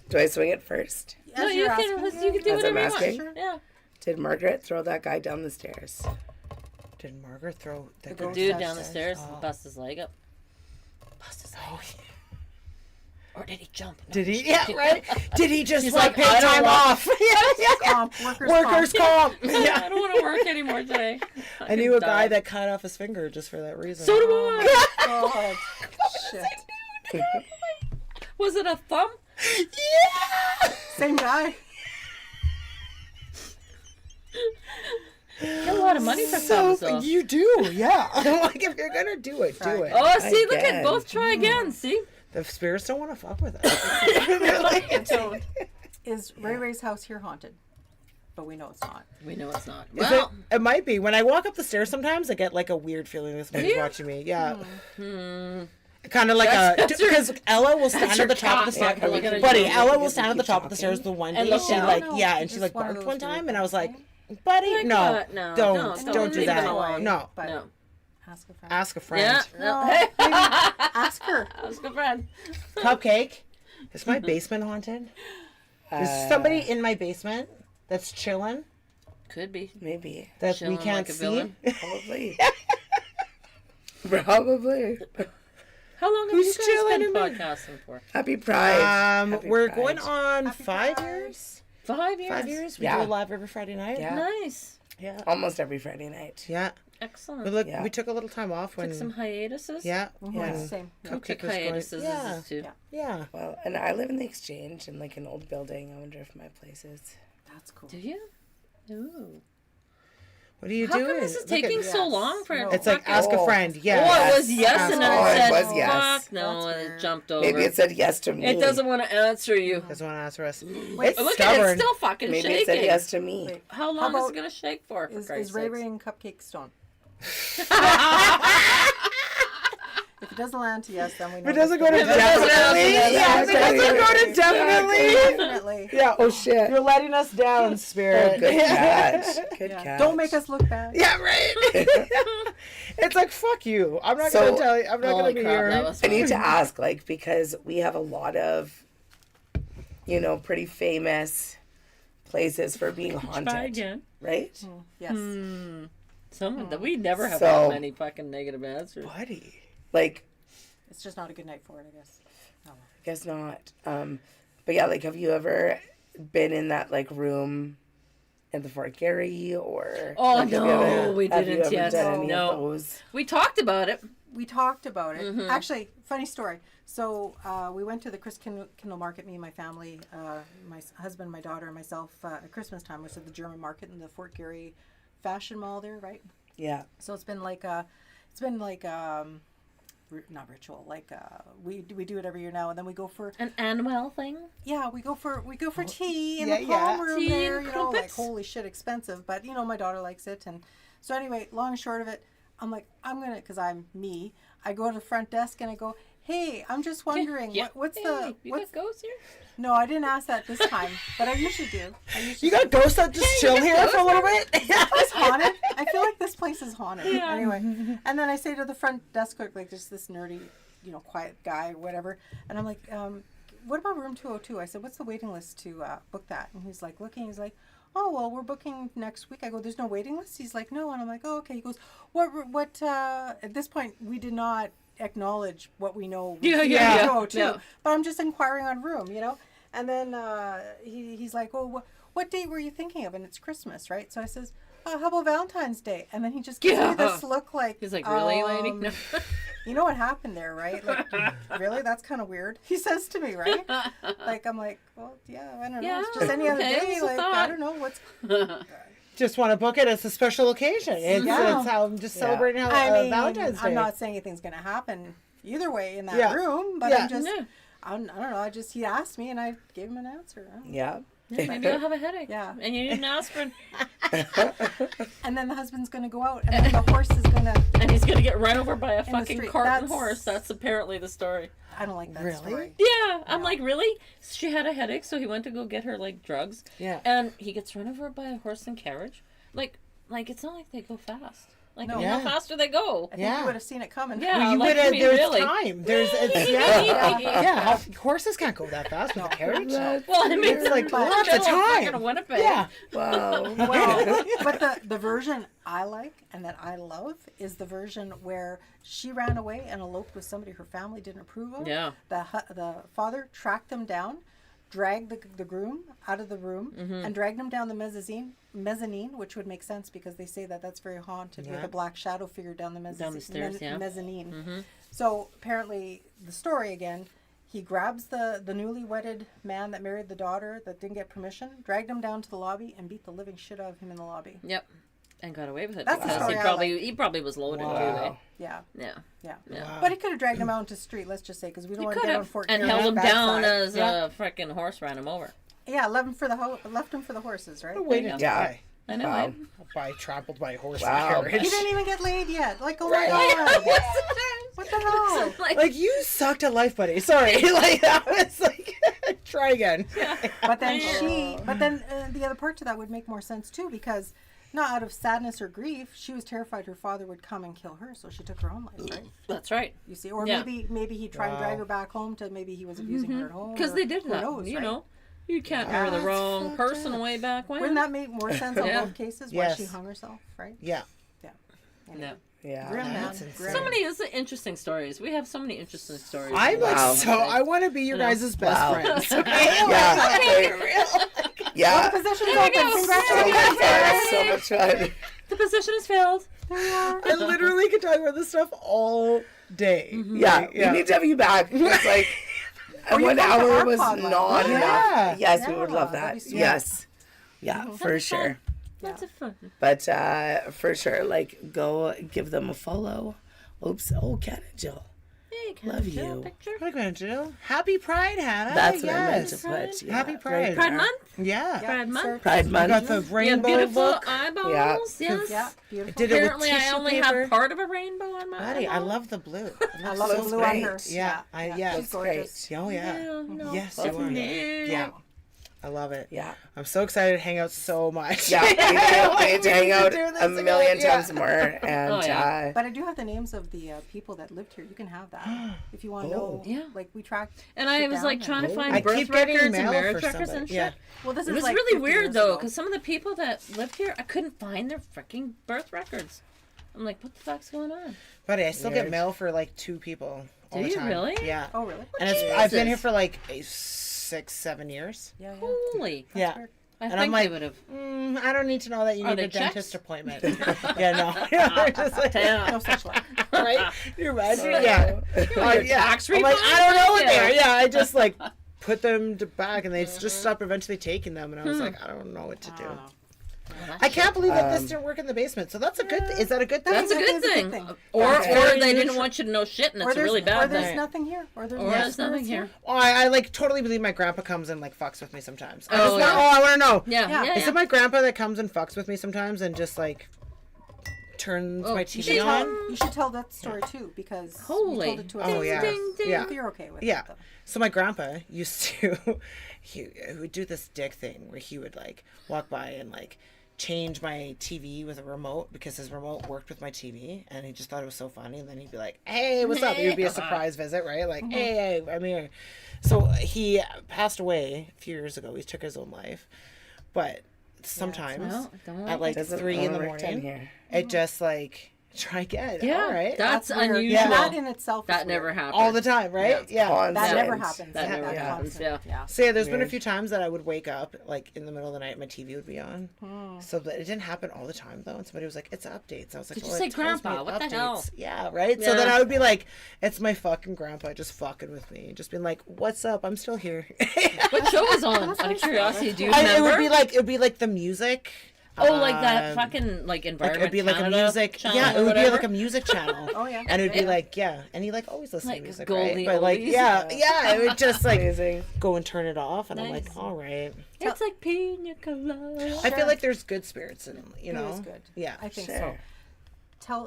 Do I swing it first? No, As you you're can. asking, You can do As I'm whatever you want. asking? Sure. Yeah. Did Margaret throw that guy down the stairs? Did Margaret throw the ghost Dude Upstairs. down the stairs Oh. and bust his leg up. Bust his leg. Or did he jump? No. Did he? Yeah, right. Did he just She's like like, pay I don't time want- off? Yeah. Comp, Workers' comp. I Yeah. don't want to work anymore today. I knew a guy that cut off his finger just for that reason. So do I. God. Shit. Was it a thumb? Yeah. Same guy. Get a lot of money for So some. you do, yeah. Like if you're gonna do it, do it. Oh, see, look Again. at both. Try again. See. The spirits don't want to fuck with us. They're like, So, is Ray Ray's house here haunted? But we know it's not. We know it's not. Is Well, it might be. When I walk up the stairs sometimes I get like a weird feeling this somebody's you? watching me. Yeah. Kind of like because Ella will stand at the top of the cat. stairs. Look at her. Buddy, You Ella keep will stand at the top of the talking. stairs the one And day. look She down. like No, yeah, and it's she like just one of barked those one time weird and I was like, things. buddy, Like no, what? No, don't don't do leave that. him alone. No. But no. ask a friend. Ask a friend. Yeah. No, No. maybe ask her. That was a good friend. Cupcake. Is my basement haunted? Is somebody in my basement that's chilling Could be. Maybe. that Chilling we can't like a see? villain? Probably. Probably. How long have Who's you chilling guys in been there? podcasting for? Happy Pride. Happy We're Pride. going on Happy 5 Pride. years. 5 years. 5 years. We Yeah. do a live every Friday night. Yeah. Nice. Yeah. Almost every Friday night. Yeah. Excellent. Yeah. We took a little time off when. Took some hiatuses. Yeah. Yeah. Same. We Cupcake took was going- hiatuses Yeah. too. Yeah. Yeah. Well, and I live in the Exchange in like an old building. I wonder if my place is. That's cool. Do you? Ooh. What are you How doing? come this is Look at- taking so Yes. long for No. It's like fucking- ask a Oh. friend. Oh, Yeah. it was yes, and then Oh, it it said, was yes. fuck, no, That's and it weird. jumped over. Maybe it said yes to me. It doesn't want to answer you. Doesn't want to answer us. Wait, It's Look at it, stubborn. it's still fucking Maybe shaking. it said yes to me. Wait, How long is about- it going to shake for Is Christ's Ray sakes? Ray and Cupcake Stone? If it doesn't land to yes, then we know. If it doesn't go to that's definitely. Yes, Yeah, if it doesn't go to definitely. definitely. Yeah. Oh shit. You're letting us down, Spirit. Oh, good catch. Good Yeah. catch. Don't make us look bad. Yeah, right. It's like fuck you. I'm not So- gonna tell you. I'm not Holy gonna be crap, here. that was I need fun. to ask, like, because we have a lot of, pretty famous places for being haunted, Try again. right? Yes. Someone that we never have So- that many fucking negative answers. Buddy. Like, It's just not a good night for it, I guess. Oh. I guess not. But yeah, like, have you ever been in that like room in the Fort Garry or? Oh, like, have you no, ever- we have you didn't ever yet. done any No. of those? We talked about it. We talked about it. Actually, funny story. So we went to the Christkindl market, me and my family, my husband, my daughter, and myself at Christmas time. We was at the German market in the Fort Garry Fashion Mall there, right? Yeah. So it's been like not ritual, like we do it every year now, and then we go for An annual thing. we go for tea in yeah, the palm yeah. room Tea there, and like crumpets. holy shit expensive, but my daughter likes it, and so anyway, long and short of it, I'm like because I'm me, I go to the front desk and I go, hey, I'm just wondering what's Hey, the you what's got ghosts here? no, I didn't ask that this time, but I usually do. You got ghosts that just chill here for a little bit. It's haunted. I feel like this place is haunted. Yeah. Anyway, and then I say to the front desk clerk, like just this nerdy, quiet guy, whatever, and I'm like, what about room 202? I said, what's the waiting list to book that? And he's like looking. He's like, oh well, we're booking next week. I go, there's no waiting list. He's like, no, and I'm like, oh okay. He goes, what? At this point, we did not acknowledge what we know. Yeah. 202. Yeah. But I'm just inquiring on room, And then he's like, well, what date were you thinking of? And it's Christmas, right? So I says, how about Valentine's Day? And then he just gives me this look like, He's like, really, lady? No. you know what happened there, right? Like, really? That's kind of weird. He says to me, right? Like, I'm like, well, yeah, I don't know. Yeah, It's just any other okay, day. it's a Like, thought. I don't know what's. Just want to book it. It's a special occasion. It's how I'm just celebrating how I mean, Valentine's Day. I'm not saying anything's going to happen either way in that Yeah. room, but Yeah. I'm just, Yeah. I don't know. He asked me and I gave him an answer. I don't know. Yeah. Maybe I'll have a headache. Yeah. And you need an aspirin. And then the husband's going to go out and then the horse is going to. And he's going to get run over by a the fucking street. cart and That's- horse. That's apparently the story. I don't like that Really? story. Yeah. I'm like, really? She had a headache, so he went to go get her, like, drugs. Yeah. And he gets run over by a horse and carriage. Like it's not like they go fast. Like, No. how fast do they go? I think Yeah. you would have seen it coming. Yeah. Well, you like, would I have. mean, There's really. time. There's yeah. Horses can't go that fast with a carriage. Well, I mean, It's like lots of middle fucking time. Winnipeg. Yeah. Wow. Well, but the version I like and that I love is the version where she ran away and eloped with somebody her family didn't approve of. Yeah. The father tracked them down, dragged the groom out of the room, and dragged him down the mezzanine, which would make sense because they say that that's very haunted with Yeah. a black shadow figure down the stairs, yeah. mezzanine. So apparently, the story again. He grabs the newly wedded man that married the daughter that didn't get permission, dragged him down to the lobby, and beat the living shit out of him in the lobby. Yep. And got away with it That's the because story he probably was loaded Wow. Yeah. too. Eh? Yeah. Yeah. Wow. But he could have dragged him out into the street, let's just say, because we don't He want to could get on have Fort and Garry's held him bad down side. as Yeah. a freaking horse ran him over. Yeah, left him for the horses, right? What a way to Yeah. die. I know. Wow. Right? Trampled by a horse Wow. and carriage. He didn't even get laid yet. Like, oh Right. my god. What the hell? Like, you sucked at life, buddy. Sorry. Like, that was like, try again. But then the other part to that would make more sense too, because not out of sadness or grief, she was terrified her father would come and kill her, so she took her own life, right? That's right. You see, or Yeah. maybe he'd try and drag her back home to maybe he was abusing her at home. Because they did who that. knows, You right? know, you can't marry the That's wrong fucked person up. way back when. Wouldn't that make more sense on Yeah. both cases? Why Yes. she hung herself, right? Yeah. Yeah. Yeah. Yeah. Grim, man. That's insane. Grim. So many interesting stories. We have so many interesting stories. I'm like, Wow. I want to be your guys' best Wow. friends. Yeah. Position's There we open. go. Congratulations. So much fun. The position is filled. There you are. I literally could talk about this stuff all day. Yeah, Yeah. we need to have you back. It's like Or you one come to hour our was pod not live. enough. Yeah. Yes, we would love that'd that. be sweet. Yes. Yeah, for That's fun. sure. Lots of fun. But for sure, like, go give them a follow. Oops. Oh, Cat and Jill. Hey, can Love I show you. a picture? What are you going to do? Happy Pride, Hannah. That's what I meant yes. to put. Yeah, Happy Pride. right Pride there. Month? Yeah. Pride Month? Pride You Month. got the Yeah, rainbow beautiful look. eyeballs. Yeah. Yes. Yeah, beautiful. Did it with Apparently, I tissue only paper. have part of a rainbow on my Buddy, I eyeball. love the blue. I love the so blue on great. her. Yeah, yeah. She's gorgeous. Oh, yeah. No. Yes, you Love are. it. Yeah. I love it. Yeah. I'm so excited to hang out so much. Yeah, we need to hang out do this a again. million Yeah. times more. And Oh, yeah. But I do have the names of the people that lived here. You can have that if you want to know. Yeah. Like we tracked. And I shit was down like and- trying to find I birth keep getting records and mail marriage for records and somebody. shit. Yeah. Well, this It is was like really 50 weird years though, ago. because some of the people that lived here, I couldn't find their freaking birth records. I'm like, what the fuck's going on? Buddy, I still get Weird. mail for like 2 people all Do the you time. really? Yeah. Oh really? And I've been Jesus. here for like 6-7 years. Yeah. Yeah. Holy. Yeah. weird. I And think I'm like, they would have. I don't need to know that you Are need they a checks? dentist appointment. Yeah, no. They're just like, No such luck. right? You're right. Yeah. Your tax I'm like, refund? I don't know what Yeah. they are. Yeah, I just like put them back and they just stopped eventually taking them. And I was like, I don't know what to do. I can't believe that this didn't work in the basement. So that's a good thing. Is that a good thing? That's a That good is a good thing. thing. Or That's or very they didn't neutral. want you to know shit, and Or it's a there's, really or bad there's thing. nothing here. Or there's, Or there's nothing spirits here. Oh, I like totally believe my grandpa comes and like fucks with me sometimes. I Oh, just yeah. I want to know. Yeah, Yeah. yeah. Is it my grandpa that comes and fucks with me sometimes and just like turns Oh, my you TV should on? You should tell that story too, because Holy. you told it to us. Oh, yeah. Ding, ding. Yeah. If you're okay with Yeah. it. Though. So my grandpa used to, he would do this dick thing where he would like walk by and like change my TV with a remote because his remote worked with my TV and he just thought it was so funny. And then he'd be like, hey, what's up? It would be a surprise visit, right? Like, hey, I'm here. So he passed away a few years ago. He took his own life. But sometimes No, don't at like Doesn't 3 in the work down morning, here. it just like, try again. Yeah, All right. that's weird. unusual. Yeah. That in itself. Is That never weird. happened. All the time, right? Yeah. Constant. That never happens. That never That's happens, constant. yeah. So yeah, there's been a Weird. few times that I would wake up like in the middle of the night, my TV would be on. So that it didn't happen all the time though. And somebody was like, "It's updates." I was like, Did you well, say it tells me grandpa? What the hell? updates." Yeah, right. So Yeah. then I would be like, "It's my fucking grandpa just fucking with me, just being like, what's up? I'm still here." What show was on? Out of curiosity, do you it remember? would be like the music. Oh, like that um, fucking like Like, environment. it'd be like a Canada music, channel yeah. or It would be whatever. like a music channel. Oh, yeah. And it would be Yeah. like, yeah, and he like always listens Like to music, Goldie right? But like, oldies. yeah, it would just like Amazing. go and turn it off, and I'm Nice. like, all right. It's like pina colada. I feel like there's good spirits in, you know. It is good. Yeah. I think Sure. so.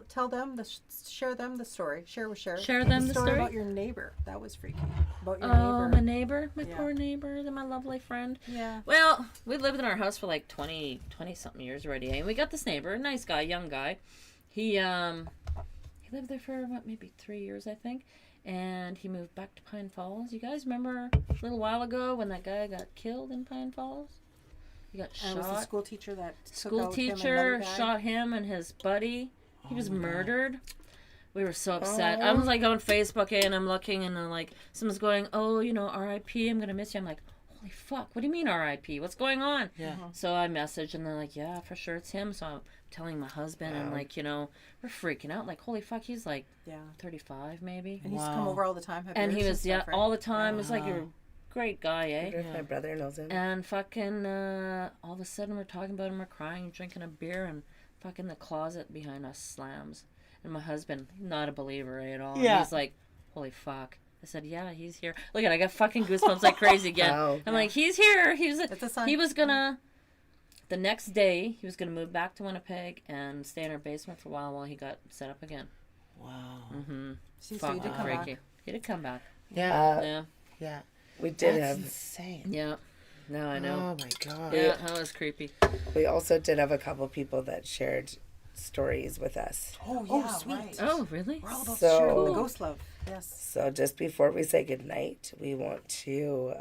Tell them share them the story. Share with Share. Share them the story? about your neighbor. That was freaky. About your Oh, neighbor. my neighbor, my Yeah. poor neighbor, and my lovely friend. Yeah. Well, we lived in our house for like 20 something years already, and we got this neighbor, a nice guy, young guy. He lived there for what, maybe 3 years, I think, and he moved back to Pine Falls. You guys remember a little while ago when that guy got killed in Pine Falls? He got And it was the shot. school teacher that took School out him and teacher another guy. shot him and his buddy. He was murdered. We were so upset. Oh. I was like on Facebook and I'm looking and like someone's going, oh, you know, R.I.P. I'm gonna miss you. I'm like, holy fuck, what do you mean R.I.P.? What's going on? Yeah. So I messaged and they're like, yeah, for sure it's him. So I'm telling my husband and like, you know, we're freaking out. Like, holy fuck, he's like Yeah. 35 maybe. And he's come over all the time. Have And he beers was stuff, right? all the time. It's like a great guy, I wonder eh? if my brother knows him. And fucking all of a sudden we're talking about him, we're crying, drinking a beer, and fucking the closet behind us slams. And my husband, not a believer at all. Yeah. He's like, holy fuck. I said, yeah, he's here. Look at it, I got fucking goosebumps like crazy again. Wow. I'm like, he's here. It's a sign. He was gonna, the next day, he was gonna move back to Winnipeg and stay in our basement for a while he got set up again. Wow. Mm-hmm. See, so you did come Freaky. back. He did come back. Yeah. Yeah. Yeah. We did That's have. insane. Yeah. No, I know. Oh my god. Yeah, that was creepy. We also did have a couple people that shared stories with us. Oh, yeah, sweet. right. Oh, really? We're all about So- sharing the ghost love. Yes. So just before we say goodnight, we want to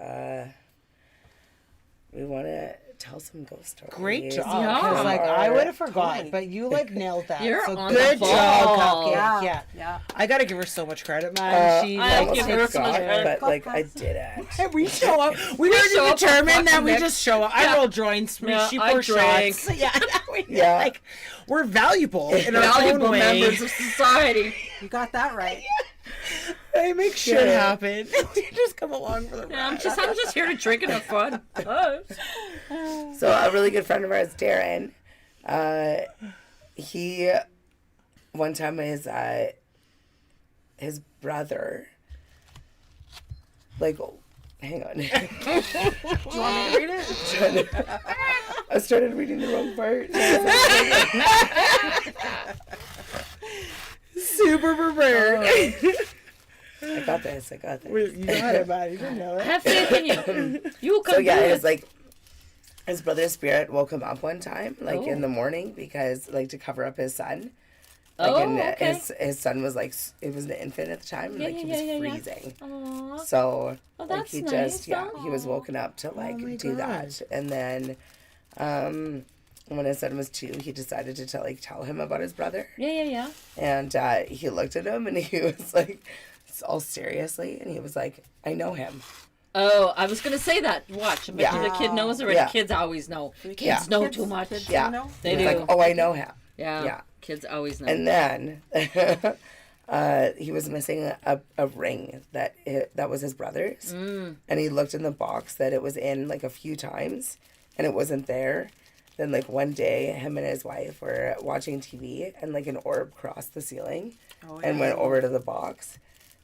tell some ghost stories. Great job. Yeah. Because like I would have forgotten, Totally. but you like nailed that. You're so on good the job, ball. Cupcake. Yeah. Yeah. Yeah. I gotta give her so much credit, man. She I like give her so much credit. but like I didn't. and we show up. We show already up determined that fucking we mixed. just show up. Yeah. I roll joints. Yeah, She I pour drink. shots. Yeah. Yeah. Like we're valuable in our Valuable own way. members of society. You got that right. They make shit Yeah. happen. We just come along for the Yeah, ride. I'm just here to drink and have fun. Oh. So a really good friend of ours, Darren, he one time his brother, like, hang on, Do you want me to read it? I started reading the wrong part. Super prepared. I got this. You got it, man. You didn't know I it. have faith in you. You will come So yeah, do it's it. like his brother's spirit woke him up one time, like in Oh. the morning, because like to cover up his son. Like, Oh, and okay. his son was like, it was an infant at the time, and Yeah, like he yeah, was yeah, yeah. freezing. Aw. So Oh, like that's he nice, just he was though. woken up to like my do God. that, and then when his son was 2, he decided to tell him about his brother, Yeah. and he looked at him and he was like, all seriously, and he was like, I know him. Oh, I was gonna say that. Watch, I bet you Yeah. the kid knows already. Yeah. Kids always know. Kids Yeah. know Kids- too much. kids Yeah, know? They he was do. like, oh, I know him. Yeah. Yeah. Kids always know. And then he was missing a ring that was his brother's, and he looked in the box that it was in like a few times, and it wasn't there. Then like one day, him and his wife were watching TV, and like an orb crossed the ceiling and went over to the box.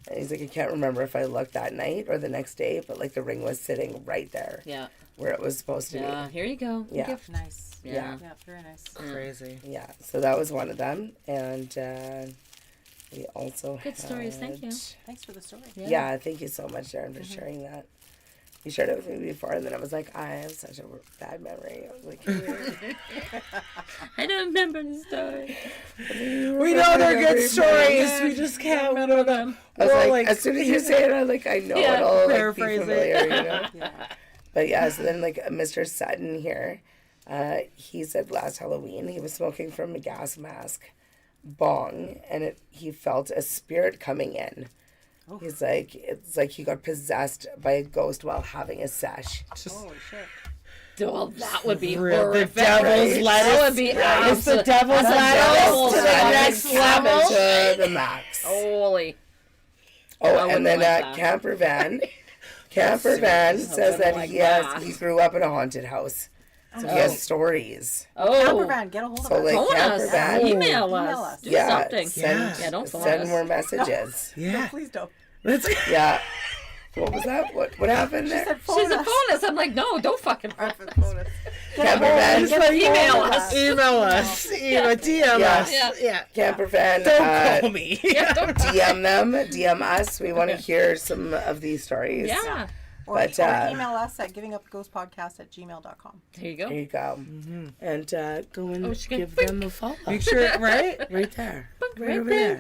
And he's like, I can't remember if I looked that night or the next day, but like the ring was sitting right there yeah. where it was supposed to Yeah. Here you go. Yeah. Gift. Nice. Yeah. Yeah, very nice. Crazy. be. Yeah, so that was one of them, and we also Good stories, thank you. Thanks for the story. Yeah, thank you so much, Darren, for sharing that. You shared it with me before, and then I was like, I have such a bad memory. I was like, I don't remember the story. We know they're good stories. We just can't. We don't know. I was Well, like, as soon as you say it, I know Yeah, it'll like, be paraphrase it. familiar, you know? Yeah. But yeah, so then like Mr. Sutton here, he said last Halloween he was smoking from a gas mask bong, and he felt a spirit coming in. He's like, it's like he got possessed by a ghost while having a sesh. Holy shit. Well, that would be Real- the horrific. devil's lettuce. That would be It's the absolute- devil's that's lettuce to the devil's next lettuce. level. To the max. Holy. Oh, I and wouldn't then like that. Camper Van says that like he that. he grew up in a haunted house. So he has stories. Oh. Camper van, get a hold of So us. like Phone Camper us. Van, Email Email us. us. Do yeah, something. send, Yeah, don't phone send us. more messages. Yeah. Please don't. That's Yeah. What was that? What happened there? Said She's phone a us. bonus. I'm like, no, don't fucking phone us. Phone us. Camper Van, Email us. Email us. DM Yeah. us. Yeah. Yeah. Camper Van, Don't call me. Yeah, don't- DM them, DM us. We want to hear some of these stories. yeah. Or, But, or email us at givingupghostpodcast@gmail.com. There you go. There you go. And go and Oh, she can- give them a follow. Make sure, right? Right there. Right over there.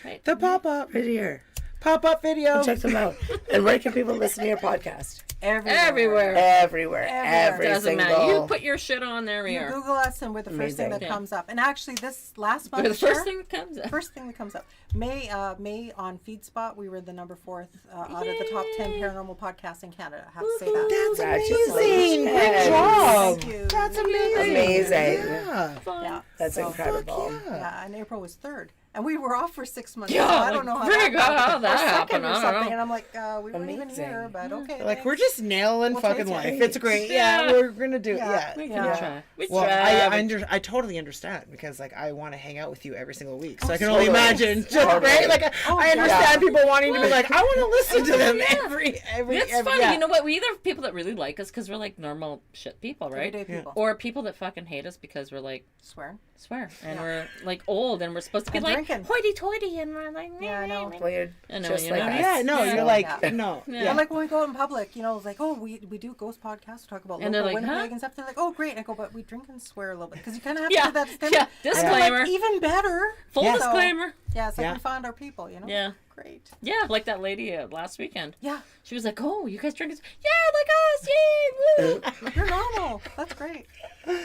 Right. The pop-up. Right here. Pop-up video. Check them out. And where can people listen to your podcast? Everywhere. Everywhere. Everywhere. Every Doesn't single. matter. You put your shit on there. We You are. Google us and we're the first thing Amazing. that comes up. And actually, this last month, We're the first Cher, thing that comes up. first thing that comes up. May on FeedSpot, we were the number 4th out of the top 10 paranormal podcasts in Canada. I have to say that. That's Congratulations. amazing. Great Yes. job. Thank you. That's amazing. Amazing. Yeah. Fun. Yeah. That's So, incredible. Yeah. Yeah, and April was 3rd. And we were off for 6 months. Yeah, so I don't know how Greg, how that or second happened, or I don't something. know. And I'm like, we weren't even Amazing. here, but okay. Like, we're thanks. just nailing We'll fucking take it. life. It's great. Yeah. Yeah, we're gonna do it. Yeah. We can Yeah. try. We Well, try. I totally understand because like I want to hang out with you every single week, so I can totally. only imagine. Totally. Right? Like I understand yeah. people wanting to be like, I want to listen to them every. It's funny, yeah. you know what? We either have people that really like us because we're like normal shit people, right? Everyday people. Or people that fucking hate us because we're like Swear. swear and we're like old and we're supposed to be And like drinking. hoity-toity and we're like Yeah, I know. Weird. I know, Just you like know. us. Yeah, no, Yeah. you're like Yeah. no. Yeah. Yeah. And like when we go out in public, it's like, oh, we do ghost podcasts, we talk about And they're local like, Winnipeg huh? and stuff. They're like, oh, great. I go, but we drink and swear a little bit because you kind of have Yeah. to do that disclaimer. Yeah. And they're Disclaimer. like, even better. Full Yeah. disclaimer. Yeah, it's like Yeah. we found our people, Yeah. Great. Yeah, like that lady last weekend. Yeah, She was like, "Oh, you guys drink it? Yeah, like us, yay!" Woo. you're normal. That's great.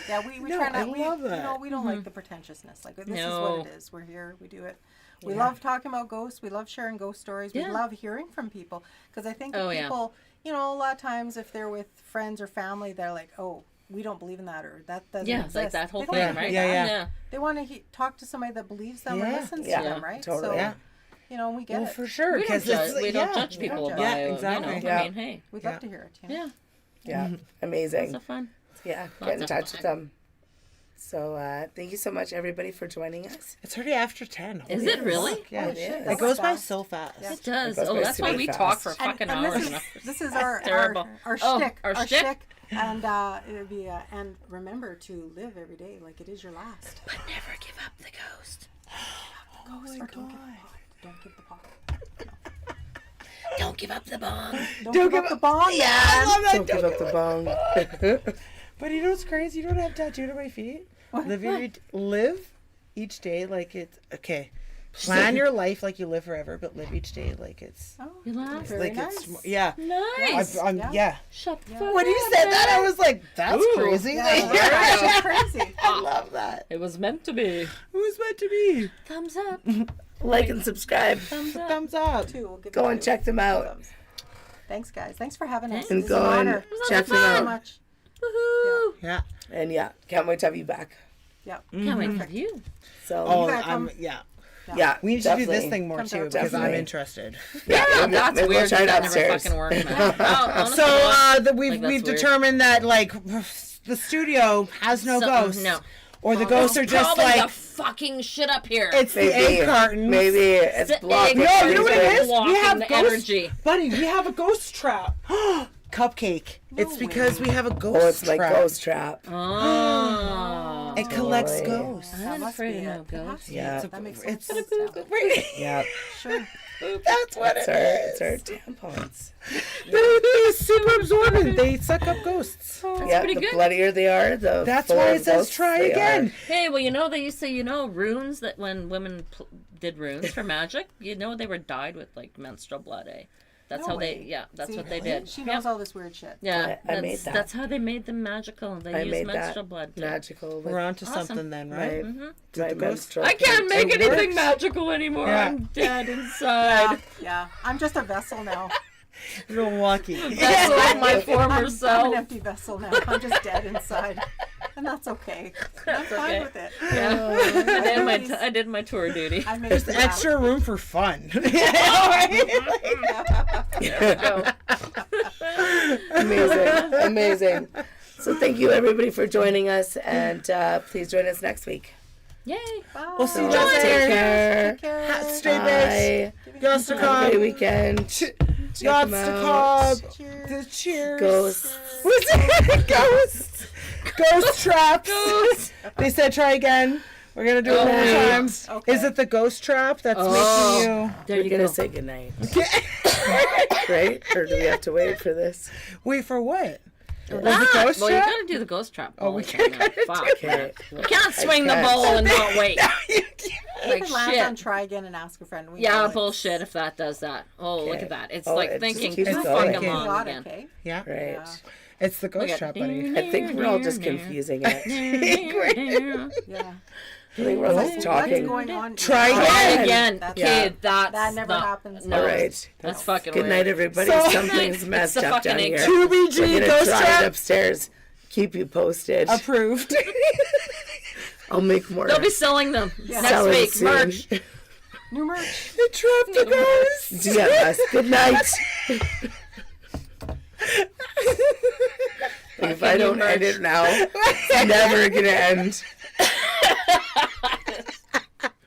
Yeah, we No, try not. I We love that. we don't like the pretentiousness. Like this is No. what it is. We're here. We do it. We love talking about ghosts. We love sharing ghost stories. We Yeah. love hearing from people because I think Oh, yeah. people, a lot of times if they're with friends or family, they're like, oh, we don't believe in that or that doesn't Yeah, exist. it's like that whole They don't thing, wanna right? hear that. Yeah. They want to talk to somebody that believes them or Yeah. listens Yeah. to them, right? Totally. So, Yeah. we get Well, it. for sure. We don't 'cause judge. it's- We don't yeah. judge people judge. by, Yeah, exactly. Yeah. I mean, hey, We'd Yeah. love to hear it. yeah, Yeah. it's Amazing. so fun. Yeah. Get Lots in of touch with fun. them. So thank you so much, everybody, for joining us. It's already after 10. Is Holy it really? fuck, Yeah. Holy shit, It that It goes went by fast. so fast. Yeah. It does. goes Oh, by that's why super we fast. talk for fucking And hours. this is our Terrible. our Oh, shtick. our Our shtick? shtick. And it would be and remember to live every day like it is your last. But never give up the ghost. Or don't give the pot. Don't give up the bong. Don't give up the bond, Yeah, I man. love that. Don't give up the bong. But you know what's crazy? You don't have tattooed on my feet. Live each day like it's okay. Plan your life like you live forever, but live each day like it's Oh, You laugh? very like nice. it's yeah. Nice. I'm, Yeah. yeah. Shut the fuck When you up, said man. that, I was like, "That's Ooh. crazy." Yeah, Like, that's crazy. I love that. It was meant to be. It was meant to be. Thumbs up. Like and subscribe. Thumbs up. Thumbs up. Too. We'll give Go you and two check them out. thumbs. Thanks, guys. Thanks for having us. Thanks. And It's an go and honor. check them Thank you so out. much. Woohoo. Yeah. And yeah, can't wait to have you back. Yeah. Can't wait for you. So Oh, gotta come. yeah. yeah, We need to do this definitely. thing more Come too to- because I'm Definitely. interested. Yeah, maybe, That's maybe weird. we'll try it that never upstairs. fucking worked, man. Oh, honestly, So what? we've Like, that's weird. determined that like the studio has no ghosts. No. Or the ghosts are just Probably like the fucking shit up here. it's the Maybe, egg cartons. maybe it's The blocking. egg No, you know what it cartons is? blocking We have the ghost energy. Buddy, we have a ghost trap. Cupcake. It's because we have a ghost Oh, it's my trap. ghost trap. Oh. It collects Totally. ghosts. I'm That not must afraid be of no it. It has ghosts. to be. Yeah. That makes It's- sense. now. Yeah, Sure. That's what it's it our is. tampons. They're super absorbent. They suck up ghosts. Yeah, pretty the good. bloodier they are, the That's fuller why of it says ghosts try they again. are. Hey, well, they used to, runes that when women did runes for magic, they were dyed with like menstrual blood, eh? That's No how way. that's See, what they did. She knows all this weird shit. Yeah, I made that. That's how they made them magical. They I used made menstrual that blood. too. magical. We're on to Awesome. something then, my, right? my the ghost- menstrual. I can't make It anything works. magical anymore. Yeah. I'm dead inside. Yeah. I'm just a vessel now. You're lucky. That's like my former I'm self. an empty vessel now. I'm just dead inside. And that's okay. I'm fine okay. with it. Yeah. I did my tour duty. I made There's it out. extra room for fun. Amazing, amazing. So thank you everybody for joining us, and please join us next week. Yay. Bye. We'll see you So guys take later. care. Take care. Straight babes. Bye. Gots to Have a great come. weekend. Gots them to out. come. Cheers. The cheers. Ghosts. What's it? Ghosts. Ghost traps. They said try again. We're gonna do it more Okay. times. Okay. Is it the ghost trap that's Oh. making you? There We're you gonna go. say goodnight, Okay. right? Or do we have to wait for this? Wait for what? Well, the ghost well, trap? you gotta do the ghost trap. Oh, we can't. Fuck. Okay. You can't swing the can't. bowl and not wait. You Like can land on shit. try again and ask a friend. We Yeah, know it. bullshit if that does that. Oh, look Okay. at that. It's Oh, like it just thinking keeps too going. fucking long Chaotic, again. eh? Yeah. Right. Yeah. It's the ghost Look trap, at- buddy. I think we're all just confusing it. Yeah. I think we're all just What's talking. going on? Try Try again. again. That's- Kid, that's That never not- happens. No, All right. That's fucking Good weird. night, everybody. So- Something's messed the up down fucking here. egg. We're 2BG gonna ghost try it trap upstairs. Keep you posted. approved. I'll make more. They'll be selling them next Selling week. soon. Merch. New merch. The Trafficers. Yes. Good night. If I don't end it now, it's never gonna end.